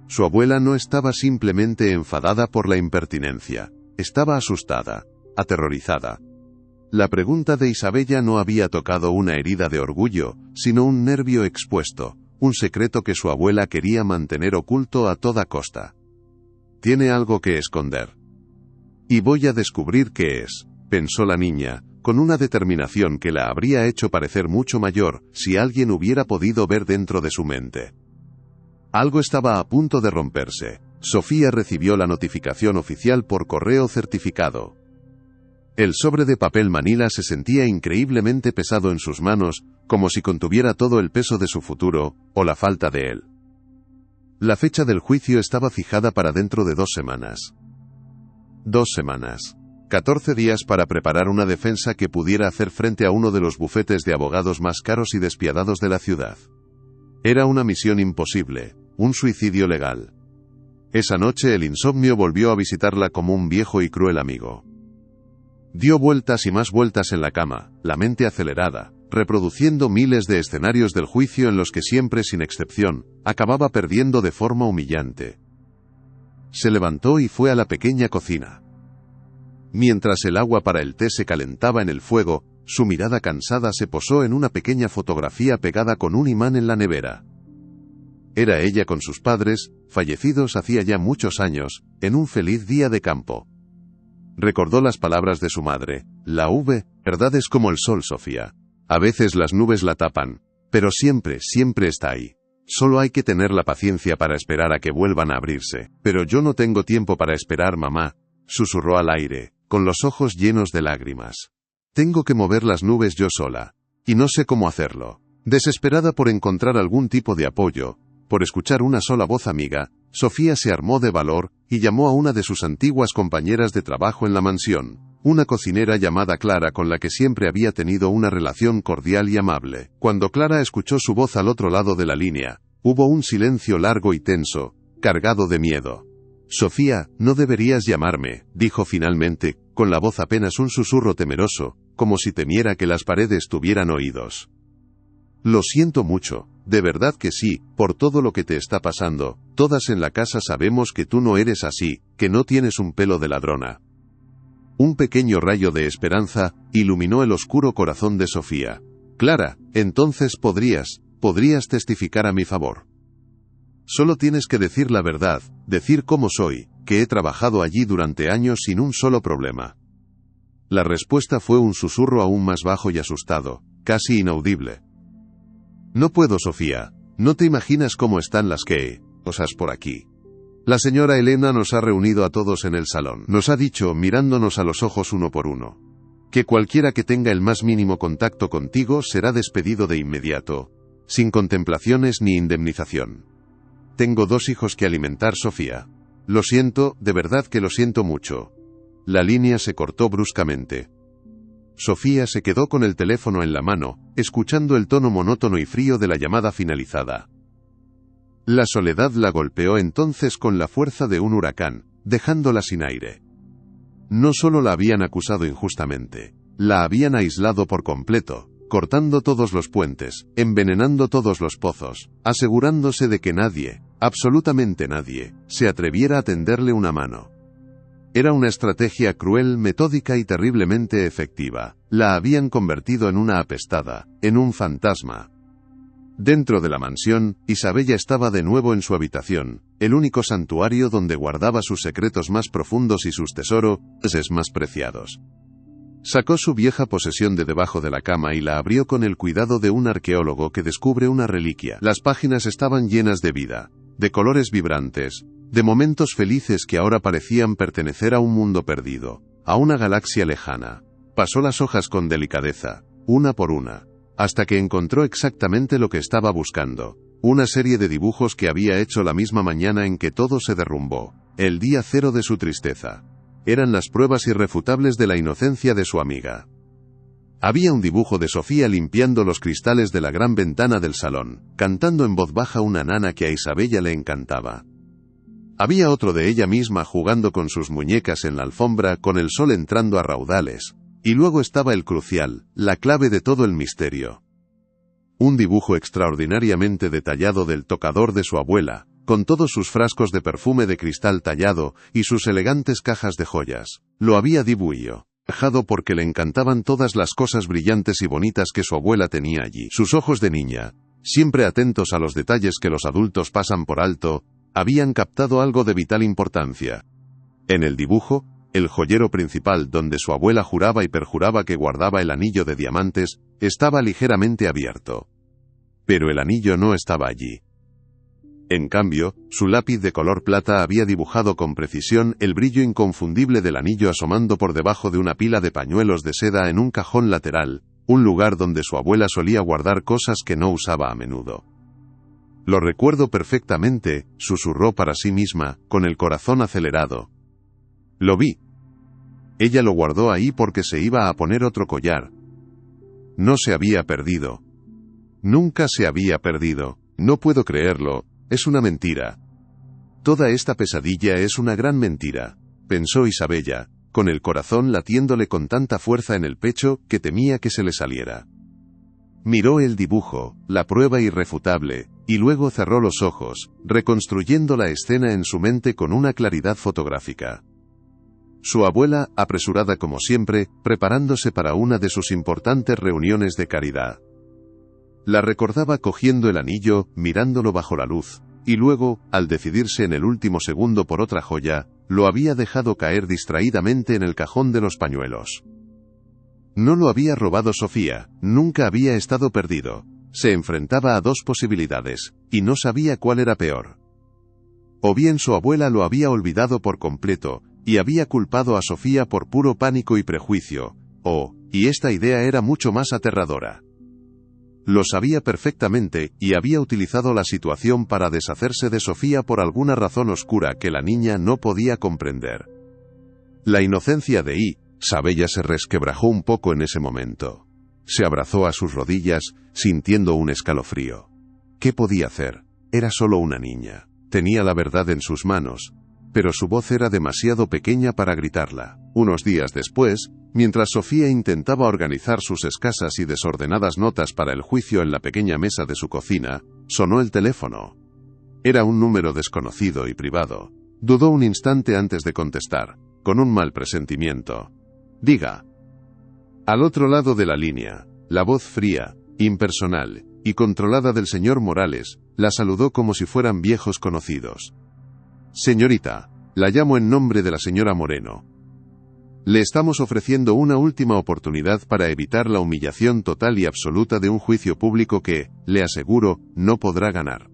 Su abuela no estaba simplemente enfadada por la impertinencia, estaba asustada, aterrorizada. La pregunta de Isabella no había tocado una herida de orgullo, sino un nervio expuesto, un secreto que su abuela quería mantener oculto a toda costa. «Tiene algo que esconder. Y voy a descubrir qué es», pensó la niña, con una determinación que la habría hecho parecer mucho mayor, si alguien hubiera podido ver dentro de su mente. Algo estaba a punto de romperse. Sofía recibió la notificación oficial por correo certificado. El sobre de papel manila se sentía increíblemente pesado en sus manos, como si contuviera todo el peso de su futuro, o la falta de él. La fecha del juicio estaba fijada para dentro de 2 semanas. 2 semanas. 14 días para preparar una defensa que pudiera hacer frente a uno de los bufetes de abogados más caros y despiadados de la ciudad. Era una misión imposible, un suicidio legal. Esa noche el insomnio volvió a visitarla como un viejo y cruel amigo. Dio vueltas y más vueltas en la cama, la mente acelerada, reproduciendo miles de escenarios del juicio en los que siempre, sin excepción, acababa perdiendo de forma humillante. Se levantó y fue a la pequeña cocina. Mientras el agua para el té se calentaba en el fuego, su mirada cansada se posó en una pequeña fotografía pegada con un imán en la nevera. Era ella con sus padres, fallecidos hacía ya muchos años, en un feliz día de campo. Recordó las palabras de su madre: «La verdad es como el sol, Sofía. A veces las nubes la tapan, pero siempre, siempre está ahí. Solo hay que tener la paciencia para esperar a que vuelvan a abrirse». «Pero yo no tengo tiempo para esperar, mamá», susurró al aire, con los ojos llenos de lágrimas. «Tengo que mover las nubes yo sola, y no sé cómo hacerlo». Desesperada por encontrar algún tipo de apoyo, por escuchar una sola voz amiga, Sofía se armó de valor y llamó a una de sus antiguas compañeras de trabajo en la mansión, una cocinera llamada Clara con la que siempre había tenido una relación cordial y amable. Cuando Clara escuchó su voz al otro lado de la línea, hubo un silencio largo y tenso, cargado de miedo. «Sofía, no deberías llamarme», dijo finalmente, con la voz apenas un susurro temeroso, como si temiera que las paredes tuvieran oídos. «Lo siento mucho, de verdad que sí, por todo lo que te está pasando. Todas en la casa sabemos que tú no eres así, que no tienes un pelo de ladrona». Un pequeño rayo de esperanza iluminó el oscuro corazón de Sofía. «Clara, entonces podrías testificar a mi favor». Solo tienes que decir la verdad, decir cómo soy, que he trabajado allí durante años sin un solo problema. La respuesta fue un susurro aún más bajo y asustado, casi inaudible. No puedo, Sofía. No te imaginas cómo están las cosas por aquí. La señora Elena nos ha reunido a todos en el salón. Nos ha dicho, mirándonos a los ojos uno por uno, que cualquiera que tenga el más mínimo contacto contigo será despedido de inmediato, sin contemplaciones ni indemnización. Tengo 2 hijos que alimentar, Sofía. Lo siento, de verdad que lo siento mucho. La línea se cortó bruscamente. Sofía se quedó con el teléfono en la mano, escuchando el tono monótono y frío de la llamada finalizada. La soledad la golpeó entonces con la fuerza de un huracán, dejándola sin aire. No solo la habían acusado injustamente, la habían aislado por completo, cortando todos los puentes, envenenando todos los pozos, asegurándose de que nadie, absolutamente nadie, se atreviera a tenderle una mano. Era una estrategia cruel, metódica y terriblemente efectiva. La habían convertido en una apestada, en un fantasma. Dentro de la mansión, Isabella estaba de nuevo en su habitación, el único santuario donde guardaba sus secretos más profundos y sus tesoros más preciados. Sacó su vieja posesión de debajo de la cama y la abrió con el cuidado de un arqueólogo que descubre una reliquia. Las páginas estaban llenas de vida, de colores vibrantes, de momentos felices que ahora parecían pertenecer a un mundo perdido, a una galaxia lejana. Pasó las hojas con delicadeza, una por una, hasta que encontró exactamente lo que estaba buscando, una serie de dibujos que había hecho la misma mañana en que todo se derrumbó, el día cero de su tristeza. Eran las pruebas irrefutables de la inocencia de su amiga. Había un dibujo de Sofía limpiando los cristales de la gran ventana del salón, cantando en voz baja una nana que a Isabella le encantaba. Había otro de ella misma jugando con sus muñecas en la alfombra con el sol entrando a raudales. Y luego estaba el crucial, la clave de todo el misterio. Un dibujo extraordinariamente detallado del tocador de su abuela, con todos sus frascos de perfume de cristal tallado y sus elegantes cajas de joyas. Lo había dibujado porque le encantaban todas las cosas brillantes y bonitas que su abuela tenía allí. Sus ojos de niña, siempre atentos a los detalles que los adultos pasan por alto, habían captado algo de vital importancia. En el dibujo, el joyero principal donde su abuela juraba y perjuraba que guardaba el anillo de diamantes, estaba ligeramente abierto. Pero el anillo no estaba allí. En cambio, su lápiz de color plata había dibujado con precisión el brillo inconfundible del anillo asomando por debajo de una pila de pañuelos de seda en un cajón lateral, un lugar donde su abuela solía guardar cosas que no usaba a menudo. Lo recuerdo perfectamente, susurró para sí misma, con el corazón acelerado. Lo vi. Ella lo guardó ahí porque se iba a poner otro collar. No se había perdido. Nunca se había perdido. No puedo creerlo, es una mentira. Toda esta pesadilla es una gran mentira, pensó Isabella, con el corazón latiéndole con tanta fuerza en el pecho que temía que se le saliera. Miró el dibujo, la prueba irrefutable, y luego cerró los ojos, reconstruyendo la escena en su mente con una claridad fotográfica. Su abuela, apresurada como siempre, preparándose para una de sus importantes reuniones de caridad. La recordaba cogiendo el anillo, mirándolo bajo la luz, y luego, al decidirse en el último segundo por otra joya, lo había dejado caer distraídamente en el cajón de los pañuelos. No lo había robado Sofía, nunca había estado perdido. Se enfrentaba a 2 posibilidades, y no sabía cuál era peor. O bien su abuela lo había olvidado por completo, y había culpado a Sofía por puro pánico y prejuicio, y esta idea era mucho más aterradora. Lo sabía perfectamente, y había utilizado la situación para deshacerse de Sofía por alguna razón oscura que la niña no podía comprender. La inocencia de Isabella se resquebrajó un poco en ese momento. Se abrazó a sus rodillas, sintiendo un escalofrío. ¿Qué podía hacer? Era solo una niña. Tenía la verdad en sus manos, pero su voz era demasiado pequeña para gritarla. Unos días después, mientras Sofía intentaba organizar sus escasas y desordenadas notas para el juicio en la pequeña mesa de su cocina, sonó el teléfono. Era un número desconocido y privado. Dudó un instante antes de contestar, con un mal presentimiento. Diga. Al otro lado de la línea, la voz fría, impersonal y controlada del señor Morales, la saludó como si fueran viejos conocidos. Señorita, la llamo en nombre de la señora Moreno. Le estamos ofreciendo una última oportunidad para evitar la humillación total y absoluta de un juicio público que, le aseguro, no podrá ganar.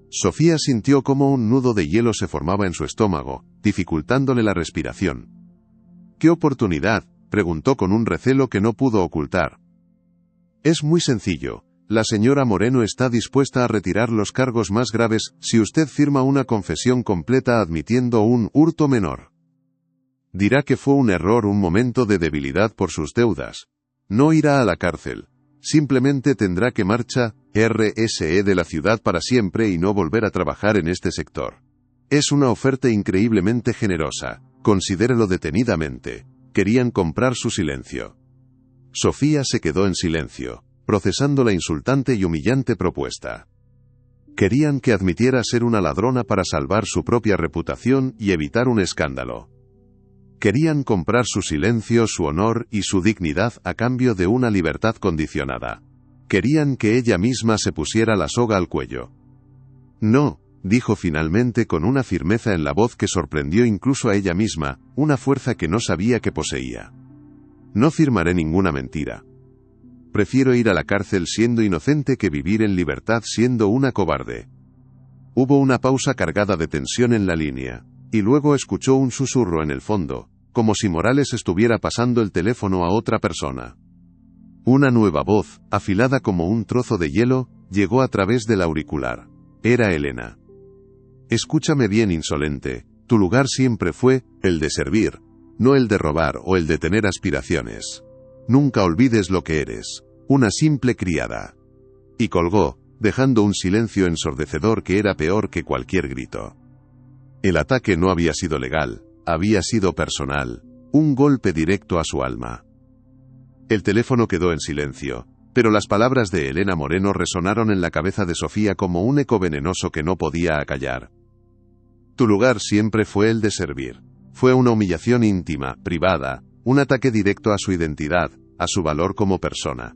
Sofía sintió cómo un nudo de hielo se formaba en su estómago, dificultándole la respiración. ¿Qué oportunidad?, preguntó con un recelo que no pudo ocultar. Es muy sencillo. La señora Moreno está dispuesta a retirar los cargos más graves si usted firma una confesión completa admitiendo un hurto menor. Dirá que fue un error, un momento de debilidad por sus deudas. No irá a la cárcel. Simplemente tendrá que marchar de la ciudad para siempre y no volver a trabajar en este sector. Es una oferta increíblemente generosa. Considérelo detenidamente. Querían comprar su silencio. Sofía se quedó en silencio, procesando la insultante y humillante propuesta. Querían que admitiera ser una ladrona para salvar su propia reputación y evitar un escándalo. Querían comprar su silencio, su honor y su dignidad a cambio de una libertad condicionada. Querían que ella misma se pusiera la soga al cuello. No, dijo finalmente con una firmeza en la voz que sorprendió incluso a ella misma, una fuerza que no sabía que poseía. No firmaré ninguna mentira. Prefiero ir a la cárcel siendo inocente que vivir en libertad siendo una cobarde. Hubo una pausa cargada de tensión en la línea, y luego escuchó un susurro en el fondo, como si Morales estuviera pasando el teléfono a otra persona. Una nueva voz, afilada como un trozo de hielo, llegó a través del auricular. Era Elena. Escúchame bien, insolente, tu lugar siempre fue el de servir, no el de robar o el de tener aspiraciones. Nunca olvides lo que eres, una simple criada. Y colgó, dejando un silencio ensordecedor que era peor que cualquier grito. El ataque no había sido legal, había sido personal, un golpe directo a su alma. El teléfono quedó en silencio, pero las palabras de Elena Moreno resonaron en la cabeza de Sofía como un eco venenoso que no podía acallar. Tu lugar siempre fue el de servir. Fue una humillación íntima, privada, un ataque directo a su identidad, a su valor como persona.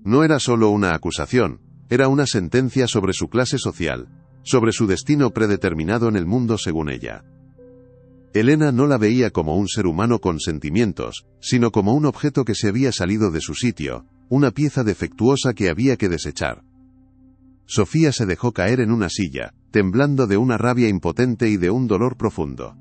No era solo una acusación, era una sentencia sobre su clase social, sobre su destino predeterminado en el mundo según ella. Elena no la veía como un ser humano con sentimientos, sino como un objeto que se había salido de su sitio, una pieza defectuosa que había que desechar. Sofía se dejó caer en una silla, temblando de una rabia impotente y de un dolor profundo.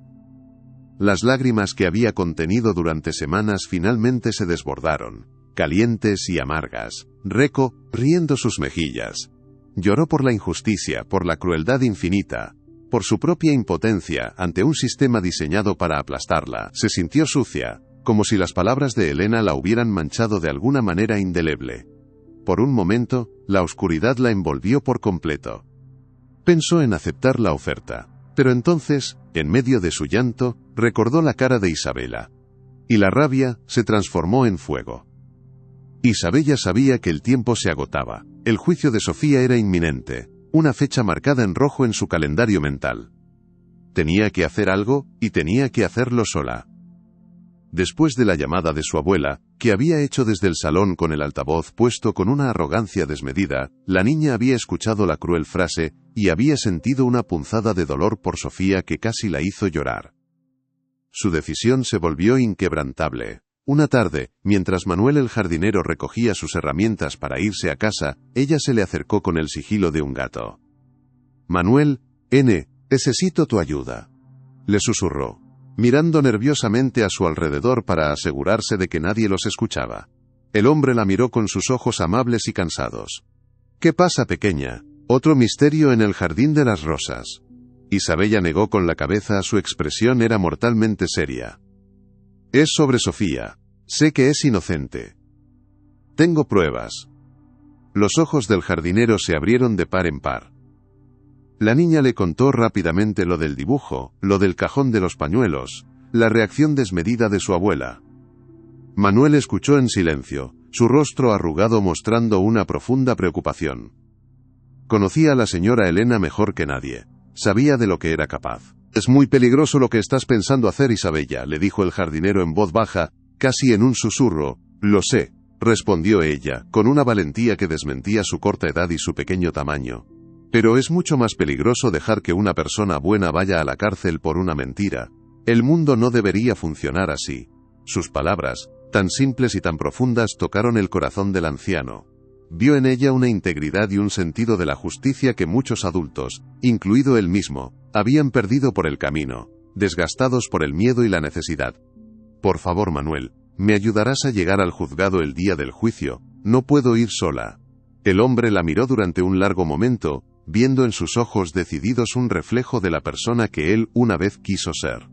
Las lágrimas que había contenido durante semanas finalmente se desbordaron, calientes y amargas, riendo sus mejillas. Lloró por la injusticia, por la crueldad infinita, por su propia impotencia ante un sistema diseñado para aplastarla. Se sintió sucia, como si las palabras de Elena la hubieran manchado de alguna manera indeleble. Por un momento, la oscuridad la envolvió por completo. Pensó en aceptar la oferta, pero entonces, en medio de su llanto, recordó la cara de Isabela. Y la rabia se transformó en fuego. Isabela sabía que el tiempo se agotaba. El juicio de Sofía era inminente, una fecha marcada en rojo en su calendario mental. Tenía que hacer algo, y tenía que hacerlo sola. Después de la llamada de su abuela, que había hecho desde el salón con el altavoz puesto con una arrogancia desmedida, la niña había escuchado la cruel frase, y había sentido una punzada de dolor por Sofía que casi la hizo llorar. Su decisión se volvió inquebrantable. Una tarde, mientras Manuel el jardinero recogía sus herramientas para irse a casa, ella se le acercó con el sigilo de un gato. Manuel, necesito tu ayuda, le susurró, mirando nerviosamente a su alrededor para asegurarse de que nadie los escuchaba. El hombre la miró con sus ojos amables y cansados. ¿Qué pasa, pequeña? Otro misterio en el jardín de las rosas. Isabela negó con la cabeza, su expresión era mortalmente seria. Es sobre Sofía. Sé que es inocente. Tengo pruebas. Los ojos del jardinero se abrieron de par en par. La niña le contó rápidamente lo del dibujo, lo del cajón de los pañuelos, la reacción desmedida de su abuela. Manuel escuchó en silencio, su rostro arrugado mostrando una profunda preocupación. Conocía a la señora Elena mejor que nadie. Sabía de lo que era capaz. Es muy peligroso lo que estás pensando hacer, Isabela, le dijo el jardinero en voz baja, casi en un susurro. Lo sé, respondió ella, con una valentía que desmentía su corta edad y su pequeño tamaño. Pero es mucho más peligroso dejar que una persona buena vaya a la cárcel por una mentira. El mundo no debería funcionar así. Sus palabras, tan simples y tan profundas, tocaron el corazón del anciano. Vio en ella una integridad y un sentido de la justicia que muchos adultos, incluido él mismo, habían perdido por el camino, desgastados por el miedo y la necesidad. Por favor, Manuel, ¿me ayudarás a llegar al juzgado el día del juicio? No puedo ir sola. El hombre la miró durante un largo momento, viendo en sus ojos decididos un reflejo de la persona que él una vez quiso ser.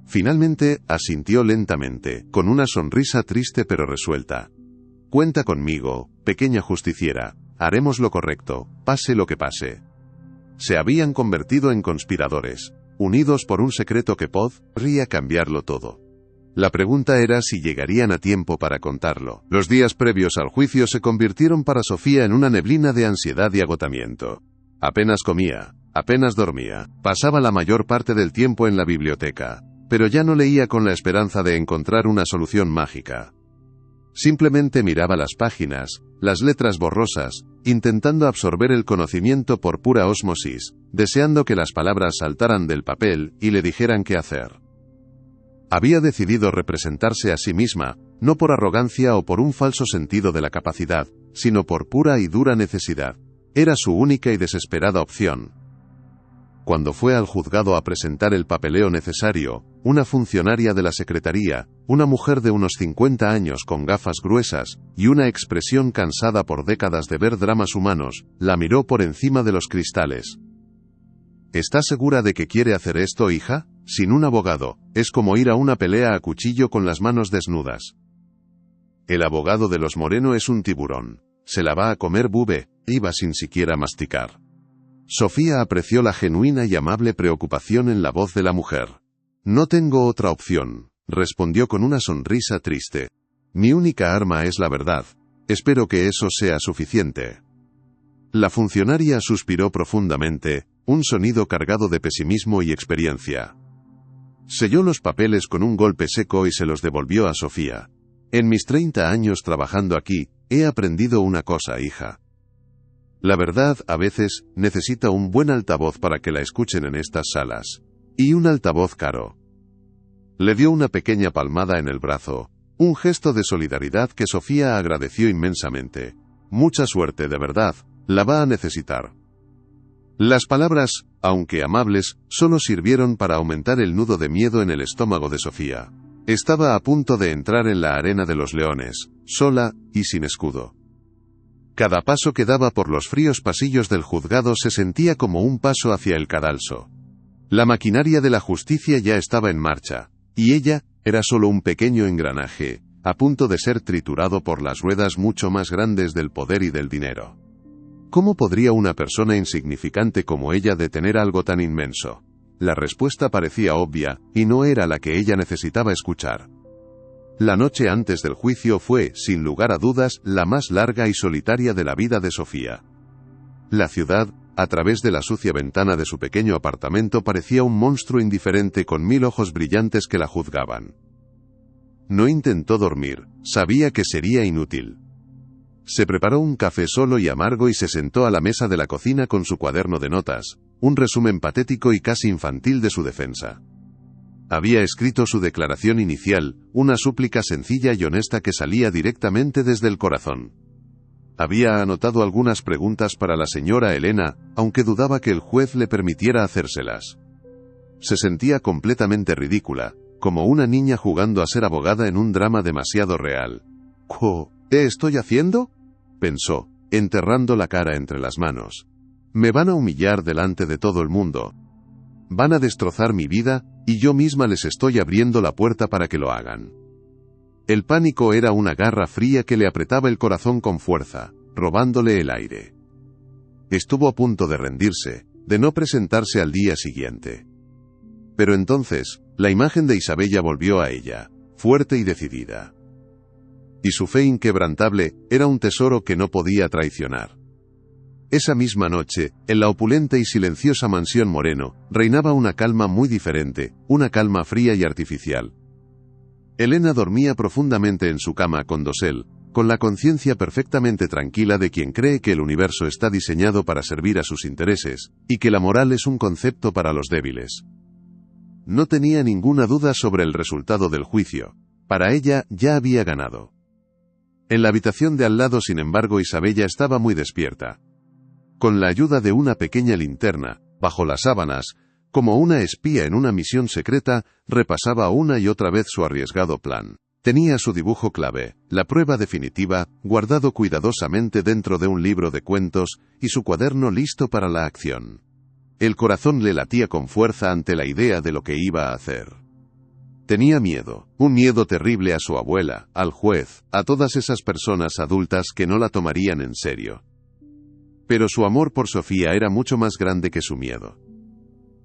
Finalmente, asintió lentamente, con una sonrisa triste pero resuelta. Cuenta conmigo, pequeña justiciera, haremos lo correcto, pase lo que pase. Se habían convertido en conspiradores, unidos por un secreto que podría cambiarlo todo. La pregunta era si llegarían a tiempo para contarlo. Los días previos al juicio se convirtieron para Sofía en una neblina de ansiedad y agotamiento. Apenas comía, apenas dormía, pasaba la mayor parte del tiempo en la biblioteca, pero ya no leía con la esperanza de encontrar una solución mágica. Simplemente miraba las páginas, las letras borrosas, intentando absorber el conocimiento por pura ósmosis, deseando que las palabras saltaran del papel y le dijeran qué hacer. Había decidido representarse a sí misma, no por arrogancia o por un falso sentido de la capacidad, sino por pura y dura necesidad. Era su única y desesperada opción. Cuando fue al juzgado a presentar el papeleo necesario, una funcionaria de la secretaría, una mujer de unos 50 años con gafas gruesas y una expresión cansada por décadas de ver dramas humanos, la miró por encima de los cristales. ¿Estás segura de que quiere hacer esto, hija? Sin un abogado, es como ir a una pelea a cuchillo con las manos desnudas. El abogado de los Moreno es un tiburón. Se la va a comer bube, iba sin siquiera masticar. Sofía apreció la genuina y amable preocupación en la voz de la mujer. No tengo otra opción, respondió con una sonrisa triste. Mi única arma es la verdad. Espero que eso sea suficiente. La funcionaria suspiró profundamente, un sonido cargado de pesimismo y experiencia. Selló los papeles con un golpe seco y se los devolvió a Sofía. En mis 30 años trabajando aquí, he aprendido una cosa, hija. La verdad, a veces, necesita un buen altavoz para que la escuchen en estas salas. Y un altavoz caro. Le dio una pequeña palmada en el brazo, un gesto de solidaridad que Sofía agradeció inmensamente. Mucha suerte, de verdad, la va a necesitar. Las palabras, aunque amables, solo sirvieron para aumentar el nudo de miedo en el estómago de Sofía. Estaba a punto de entrar en la arena de los leones, sola y sin escudo. Cada paso que daba por los fríos pasillos del juzgado se sentía como un paso hacia el cadalso. La maquinaria de la justicia ya estaba en marcha, y ella era solo un pequeño engranaje, a punto de ser triturado por las ruedas mucho más grandes del poder y del dinero. ¿Cómo podría una persona insignificante como ella detener algo tan inmenso? La respuesta parecía obvia, y no era la que ella necesitaba escuchar. La noche antes del juicio fue, sin lugar a dudas, la más larga y solitaria de la vida de Sofía. La ciudad, a través de la sucia ventana de su pequeño apartamento, parecía un monstruo indiferente con 1000 ojos brillantes que la juzgaban. No intentó dormir, sabía que sería inútil. Se preparó un café solo y amargo y se sentó a la mesa de la cocina con su cuaderno de notas, un resumen patético y casi infantil de su defensa. Había escrito su declaración inicial, una súplica sencilla y honesta que salía directamente desde el corazón. Había anotado algunas preguntas para la señora Elena, aunque dudaba que el juez le permitiera hacérselas. Se sentía completamente ridícula, como una niña jugando a ser abogada en un drama demasiado real. ¿Qué estoy haciendo?, pensó, enterrando la cara entre las manos. Me van a humillar delante de todo el mundo. Van a destrozar mi vida, y yo misma les estoy abriendo la puerta para que lo hagan. El pánico era una garra fría que le apretaba el corazón con fuerza, robándole el aire. Estuvo a punto de rendirse, de no presentarse al día siguiente. Pero entonces, la imagen de Isabella volvió a ella, fuerte y decidida. Y su fe inquebrantable era un tesoro que no podía traicionar. Esa misma noche, en la opulenta y silenciosa mansión Moreno, reinaba una calma muy diferente, una calma fría y artificial. Elena dormía profundamente en su cama con dosel, con la conciencia perfectamente tranquila de quien cree que el universo está diseñado para servir a sus intereses, y que la moral es un concepto para los débiles. No tenía ninguna duda sobre el resultado del juicio. Para ella, ya había ganado. En la habitación de al lado, sin embargo, Isabella estaba muy despierta. Con la ayuda de una pequeña linterna, bajo las sábanas, como una espía en una misión secreta, repasaba una y otra vez su arriesgado plan. Tenía su dibujo clave, la prueba definitiva, guardado cuidadosamente dentro de un libro de cuentos, y su cuaderno listo para la acción. El corazón le latía con fuerza ante la idea de lo que iba a hacer. Tenía miedo, un miedo terrible a su abuela, al juez, a todas esas personas adultas que no la tomarían en serio. Pero su amor por Sofía era mucho más grande que su miedo.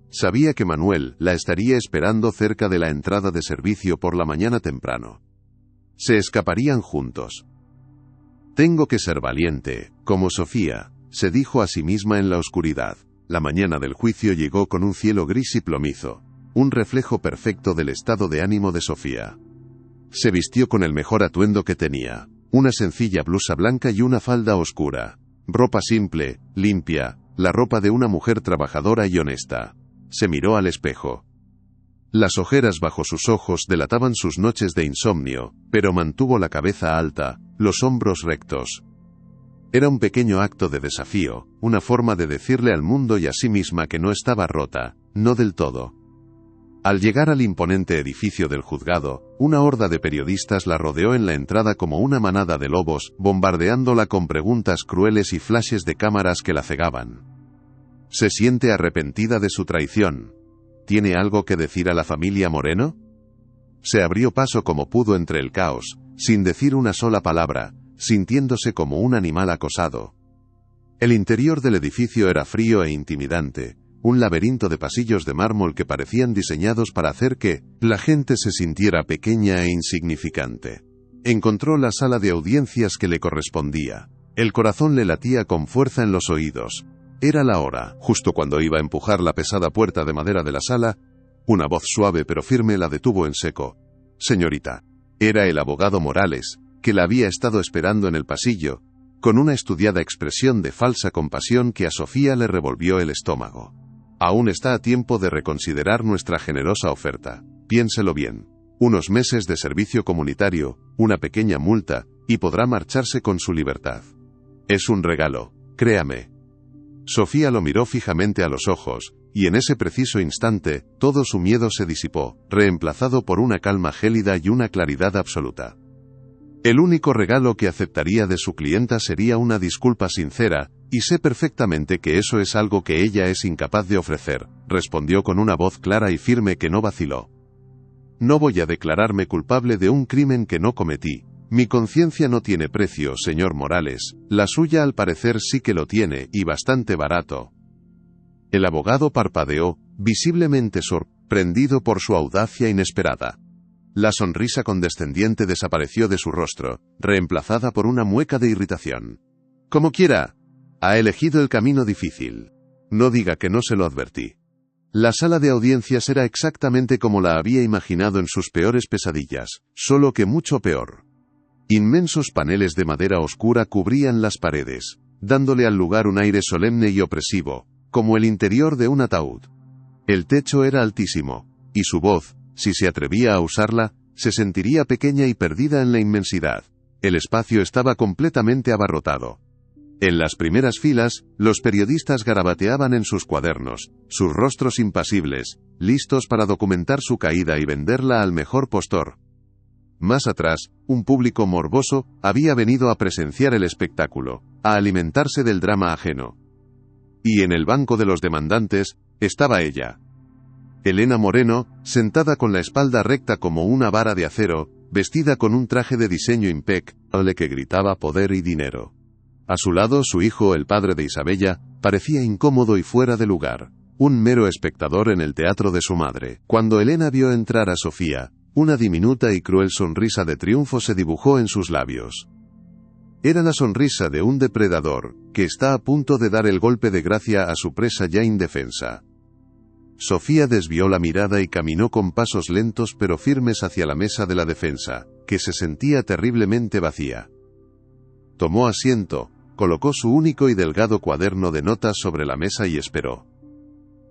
Sabía que Manuel la estaría esperando cerca de la entrada de servicio por la mañana temprano. Se escaparían juntos. Tengo que ser valiente, como Sofía, se dijo a sí misma en la oscuridad. La mañana del juicio llegó con un cielo gris y plomizo, un reflejo perfecto del estado de ánimo de Sofía. Se vistió con el mejor atuendo que tenía, una sencilla blusa blanca y una falda oscura. Ropa simple, limpia, la ropa de una mujer trabajadora y honesta. Se miró al espejo. Las ojeras bajo sus ojos delataban sus noches de insomnio, pero mantuvo la cabeza alta, los hombros rectos. Era un pequeño acto de desafío, una forma de decirle al mundo y a sí misma que no estaba rota, no del todo. Al llegar al imponente edificio del juzgado, una horda de periodistas la rodeó en la entrada como una manada de lobos, bombardeándola con preguntas crueles y flashes de cámaras que la cegaban. ¿Se siente arrepentida de su traición? ¿Tiene algo que decir a la familia Moreno? Se abrió paso como pudo entre el caos, sin decir una sola palabra, sintiéndose como un animal acosado. El interior del edificio era frío e intimidante, un laberinto de pasillos de mármol que parecían diseñados para hacer que la gente se sintiera pequeña e insignificante. Encontró la sala de audiencias que le correspondía. El corazón le latía con fuerza en los oídos. Era la hora. Justo cuando iba a empujar la pesada puerta de madera de la sala, una voz suave pero firme la detuvo en seco. «Señorita». Era el abogado Morales, que la había estado esperando en el pasillo, con una estudiada expresión de falsa compasión que a Sofía le revolvió el estómago. Aún está a tiempo de reconsiderar nuestra generosa oferta. Piénselo bien. Unos meses de servicio comunitario, una pequeña multa, y podrá marcharse con su libertad. Es un regalo, créame. Sofía lo miró fijamente a los ojos, y en ese preciso instante, todo su miedo se disipó, reemplazado por una calma gélida y una claridad absoluta. El único regalo que aceptaría de su clienta sería una disculpa sincera, y sé perfectamente que eso es algo que ella es incapaz de ofrecer, respondió con una voz clara y firme que no vaciló. No voy a declararme culpable de un crimen que no cometí. Mi conciencia no tiene precio, señor Morales, la suya al parecer sí que lo tiene, y bastante barato. El abogado parpadeó, visiblemente sorprendido por su audacia inesperada. La sonrisa condescendiente desapareció de su rostro, reemplazada por una mueca de irritación. Como quiera, ha elegido el camino difícil. No diga que no se lo advertí. La sala de audiencias era exactamente como la había imaginado en sus peores pesadillas, solo que mucho peor. Inmensos paneles de madera oscura cubrían las paredes, dándole al lugar un aire solemne y opresivo, como el interior de un ataúd. El techo era altísimo, y su voz, si se atrevía a usarla, se sentiría pequeña y perdida en la inmensidad. El espacio estaba completamente abarrotado. En las primeras filas, los periodistas garabateaban en sus cuadernos, sus rostros impasibles, listos para documentar su caída y venderla al mejor postor. Más atrás, un público morboso había venido a presenciar el espectáculo, a alimentarse del drama ajeno. Y en el banco de los demandantes, estaba ella. Elena Moreno, sentada con la espalda recta como una vara de acero, vestida con un traje de diseño impecable que gritaba poder y dinero. A su lado su hijo, el padre de Isabella, parecía incómodo y fuera de lugar, un mero espectador en el teatro de su madre. Cuando Elena vio entrar a Sofía, una diminuta y cruel sonrisa de triunfo se dibujó en sus labios. Era la sonrisa de un depredador, que está a punto de dar el golpe de gracia a su presa ya indefensa. Sofía desvió la mirada y caminó con pasos lentos pero firmes hacia la mesa de la defensa, que se sentía terriblemente vacía. Tomó asiento, colocó su único y delgado cuaderno de notas sobre la mesa y esperó.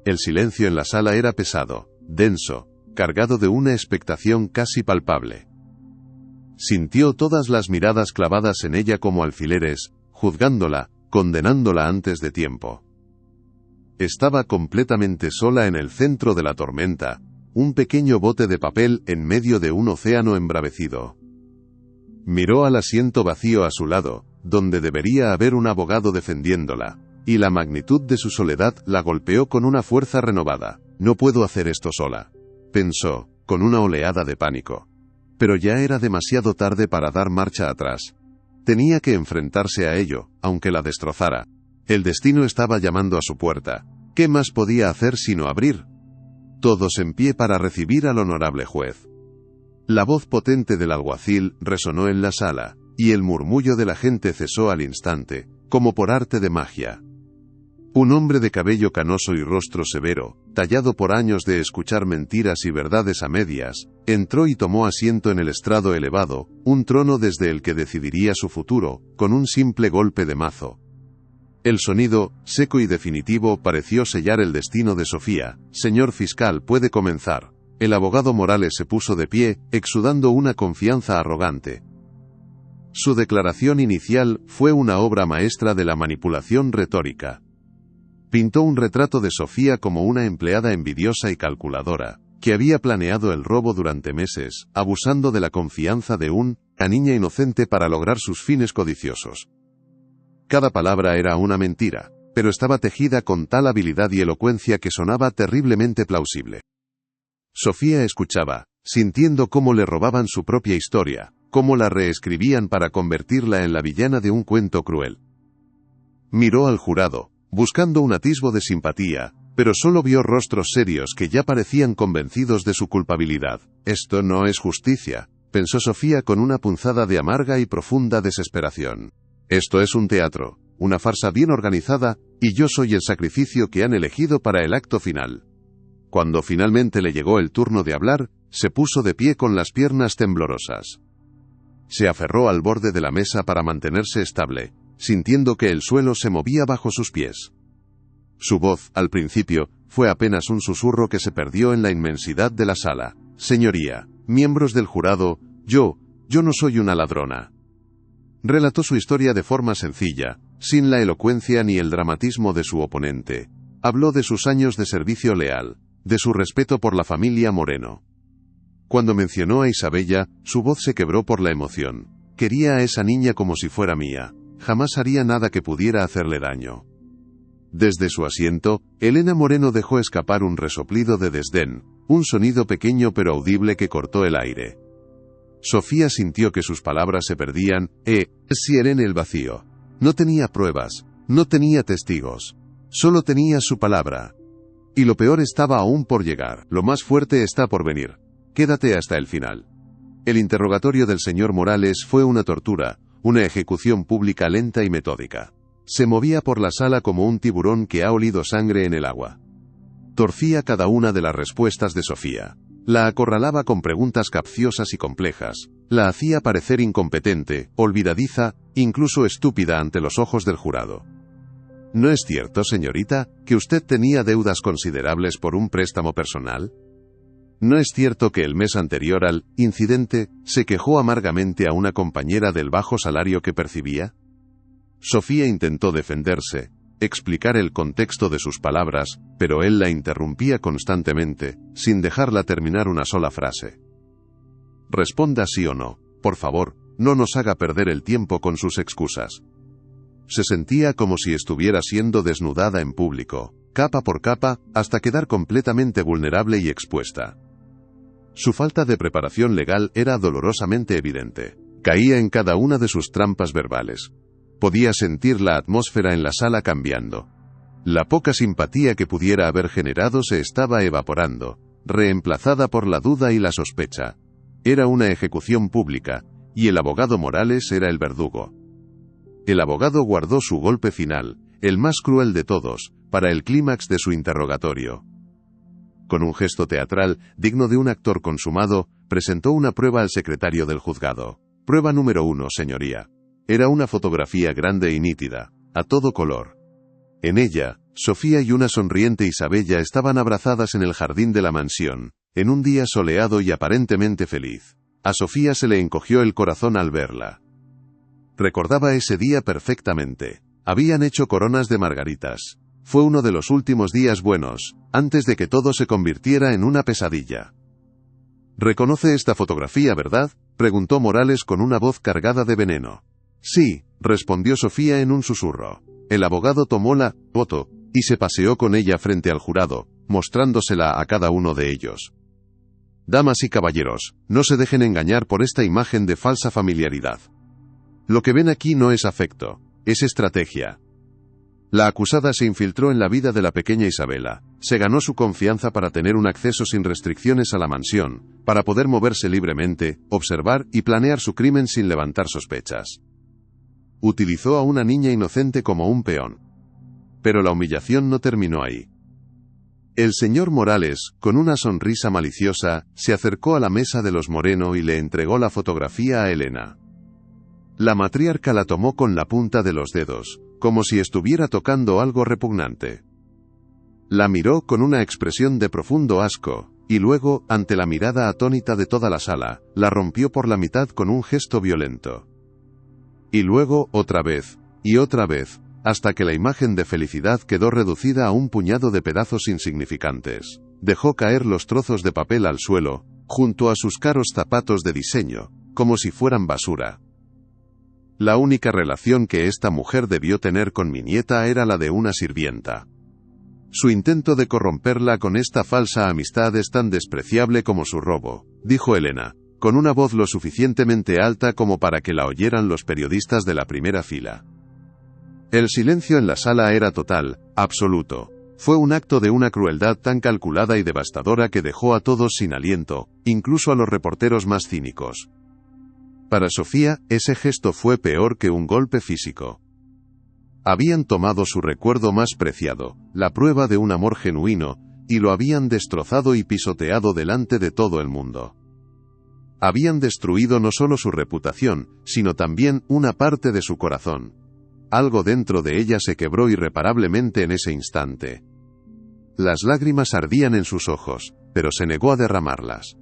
El silencio en la sala era pesado, denso, cargado de una expectación casi palpable. Sintió todas las miradas clavadas en ella como alfileres, juzgándola, condenándola antes de tiempo. Estaba completamente sola en el centro de la tormenta, un pequeño bote de papel en medio de un océano embravecido. Miró al asiento vacío a su lado, donde debería haber un abogado defendiéndola, y la magnitud de su soledad la golpeó con una fuerza renovada. No puedo hacer esto sola, pensó, con una oleada de pánico. Pero ya era demasiado tarde para dar marcha atrás. Tenía que enfrentarse a ello, aunque la destrozara. El destino estaba llamando a su puerta. ¿Qué más podía hacer sino abrir? Todos en pie para recibir al honorable juez. La voz potente del alguacil resonó en la sala, y el murmullo de la gente cesó al instante, como por arte de magia. Un hombre de cabello canoso y rostro severo, tallado por años de escuchar mentiras y verdades a medias, entró y tomó asiento en el estrado elevado, un trono desde el que decidiría su futuro, con un simple golpe de mazo. El sonido, seco y definitivo, pareció sellar el destino de Sofía. Señor fiscal, puede comenzar. El abogado Morales se puso de pie, exudando una confianza arrogante. Su declaración inicial fue una obra maestra de la manipulación retórica. Pintó un retrato de Sofía como una empleada envidiosa y calculadora, que había planeado el robo durante meses, abusando de la confianza de una niña inocente para lograr sus fines codiciosos. Cada palabra era una mentira, pero estaba tejida con tal habilidad y elocuencia que sonaba terriblemente plausible. Sofía escuchaba, sintiendo cómo le robaban su propia historia, cómo la reescribían para convertirla en la villana de un cuento cruel. Miró al jurado, buscando un atisbo de simpatía, pero solo vio rostros serios que ya parecían convencidos de su culpabilidad. Esto no es justicia, pensó Sofía con una punzada de amarga y profunda desesperación. Esto es un teatro, una farsa bien organizada, y yo soy el sacrificio que han elegido para el acto final. Cuando finalmente le llegó el turno de hablar, se puso de pie con las piernas temblorosas. Se aferró al borde de la mesa para mantenerse estable, sintiendo que el suelo se movía bajo sus pies. Su voz, al principio, fue apenas un susurro que se perdió en la inmensidad de la sala. Señoría, miembros del jurado, yo no soy una ladrona. Relató su historia de forma sencilla, sin la elocuencia ni el dramatismo de su oponente. Habló de sus años de servicio leal, de su respeto por la familia Moreno. Cuando mencionó a Isabella, su voz se quebró por la emoción. Quería a esa niña como si fuera mía. Jamás haría nada que pudiera hacerle daño. Desde su asiento, Elena Moreno dejó escapar un resoplido de desdén, un sonido pequeño pero audible que cortó el aire. Sofía sintió que sus palabras se perdían, en el vacío. No tenía pruebas, no tenía testigos. Solo tenía su palabra. Y lo peor estaba aún por llegar. Lo más fuerte está por venir. Quédate hasta el final. El interrogatorio del señor Morales fue una tortura, una ejecución pública lenta y metódica. Se movía por la sala como un tiburón que ha olido sangre en el agua. Torcía cada una de las respuestas de Sofía. La acorralaba con preguntas capciosas y complejas. La hacía parecer incompetente, olvidadiza, incluso estúpida ante los ojos del jurado. ¿No es cierto, señorita, que usted tenía deudas considerables por un préstamo personal? ¿No es cierto que el mes anterior al incidente se quejó amargamente a una compañera del bajo salario que percibía? Sofía intentó defenderse, explicar el contexto de sus palabras, pero él la interrumpía constantemente, sin dejarla terminar una sola frase. Responda sí o no, por favor, no nos haga perder el tiempo con sus excusas. Se sentía como si estuviera siendo desnudada en público, capa por capa, hasta quedar completamente vulnerable y expuesta. Su falta de preparación legal era dolorosamente evidente. Caía en cada una de sus trampas verbales. Podía sentir la atmósfera en la sala cambiando. La poca simpatía que pudiera haber generado se estaba evaporando, reemplazada por la duda y la sospecha. Era una ejecución pública, y el abogado Morales era el verdugo. El abogado guardó su golpe final, el más cruel de todos, para el clímax de su interrogatorio. Con un gesto teatral, digno de un actor consumado, presentó una prueba al secretario del juzgado. Prueba número 1, señoría. Era una fotografía grande y nítida, a todo color. En ella, Sofía y una sonriente Isabella estaban abrazadas en el jardín de la mansión, en un día soleado y aparentemente feliz. A Sofía se le encogió el corazón al verla. Recordaba ese día perfectamente. Habían hecho coronas de margaritas. Fue uno de los últimos días buenos, antes de que todo se convirtiera en una pesadilla. «¿Reconoce esta fotografía, verdad?», preguntó Morales con una voz cargada de veneno. «Sí», respondió Sofía en un susurro. El abogado tomó la foto y se paseó con ella frente al jurado, mostrándosela a cada uno de ellos. «Damas y caballeros, no se dejen engañar por esta imagen de falsa familiaridad. Lo que ven aquí no es afecto, es estrategia». La acusada se infiltró en la vida de la pequeña Isabela, se ganó su confianza para tener un acceso sin restricciones a la mansión, para poder moverse libremente, observar y planear su crimen sin levantar sospechas. Utilizó a una niña inocente como un peón. Pero la humillación no terminó ahí. El señor Morales, con una sonrisa maliciosa, se acercó a la mesa de los Moreno y le entregó la fotografía a Elena. La matriarca la tomó con la punta de los dedos, como si estuviera tocando algo repugnante. La miró con una expresión de profundo asco, y luego, ante la mirada atónita de toda la sala, la rompió por la mitad con un gesto violento. Y luego, otra vez, y otra vez, hasta que la imagen de felicidad quedó reducida a un puñado de pedazos insignificantes. Dejó caer los trozos de papel al suelo, junto a sus caros zapatos de diseño, como si fueran basura. La única relación que esta mujer debió tener con mi nieta era la de una sirvienta. Su intento de corromperla con esta falsa amistad es tan despreciable como su robo, dijo Elena, con una voz lo suficientemente alta como para que la oyeran los periodistas de la primera fila. El silencio en la sala era total, absoluto. Fue un acto de una crueldad tan calculada y devastadora que dejó a todos sin aliento, incluso a los reporteros más cínicos. Para Sofía, ese gesto fue peor que un golpe físico. Habían tomado su recuerdo más preciado, la prueba de un amor genuino, y lo habían destrozado y pisoteado delante de todo el mundo. Habían destruido no solo su reputación, sino también una parte de su corazón. Algo dentro de ella se quebró irreparablemente en ese instante. Las lágrimas ardían en sus ojos, pero se negó a derramarlas.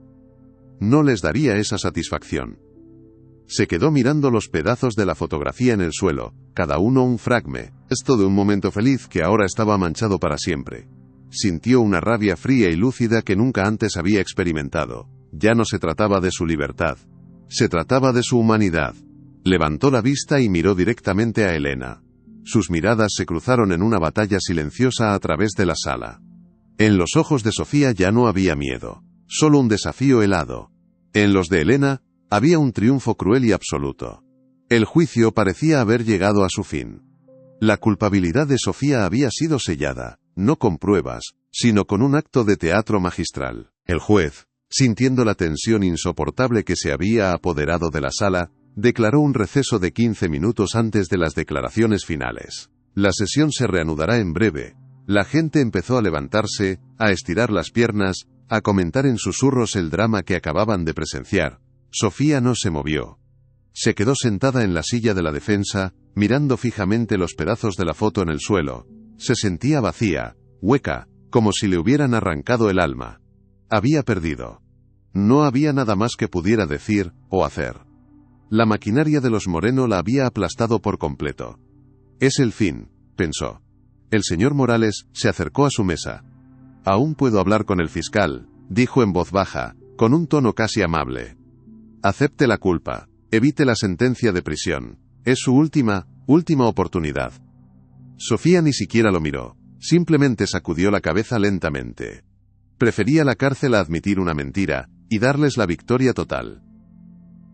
No les daría esa satisfacción. Se quedó mirando los pedazos de la fotografía en el suelo, cada uno un fragmento de un momento feliz que ahora estaba manchado para siempre. Sintió una rabia fría y lúcida que nunca antes había experimentado. Ya no se trataba de su libertad. Se trataba de su humanidad. Levantó la vista y miró directamente a Elena. Sus miradas se cruzaron en una batalla silenciosa a través de la sala. En los ojos de Sofía ya no había miedo, solo un desafío helado. En los de Elena, había un triunfo cruel y absoluto. El juicio parecía haber llegado a su fin. La culpabilidad de Sofía había sido sellada, no con pruebas, sino con un acto de teatro magistral. El juez, sintiendo la tensión insoportable que se había apoderado de la sala, declaró un receso de 15 minutos antes de las declaraciones finales. La sesión se reanudará en breve. La gente empezó a levantarse, a estirar las piernas, a comentar en susurros el drama que acababan de presenciar. Sofía no se movió. Se quedó sentada en la silla de la defensa, mirando fijamente los pedazos de la foto en el suelo. Se sentía vacía, hueca, como si le hubieran arrancado el alma. Había perdido. No había nada más que pudiera decir o hacer. La maquinaria de los Moreno la había aplastado por completo. Es el fin, pensó. El señor Morales se acercó a su mesa. Aún puedo hablar con el fiscal, dijo en voz baja, con un tono casi amable. Acepte la culpa, evite la sentencia de prisión. Es su última oportunidad. Sofía ni siquiera lo miró, simplemente sacudió la cabeza lentamente. Prefería la cárcel a admitir una mentira, y darles la victoria total.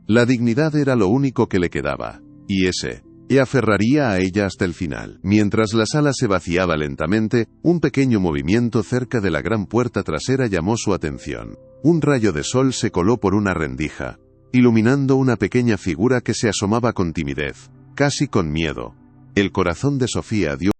La dignidad era lo único que le quedaba, y se aferraría a ella hasta el final. Mientras la sala se vaciaba lentamente, un pequeño movimiento cerca de la gran puerta trasera llamó su atención. Un rayo de sol se coló por una rendija, iluminando una pequeña figura que se asomaba con timidez, casi con miedo. El corazón de Sofía dio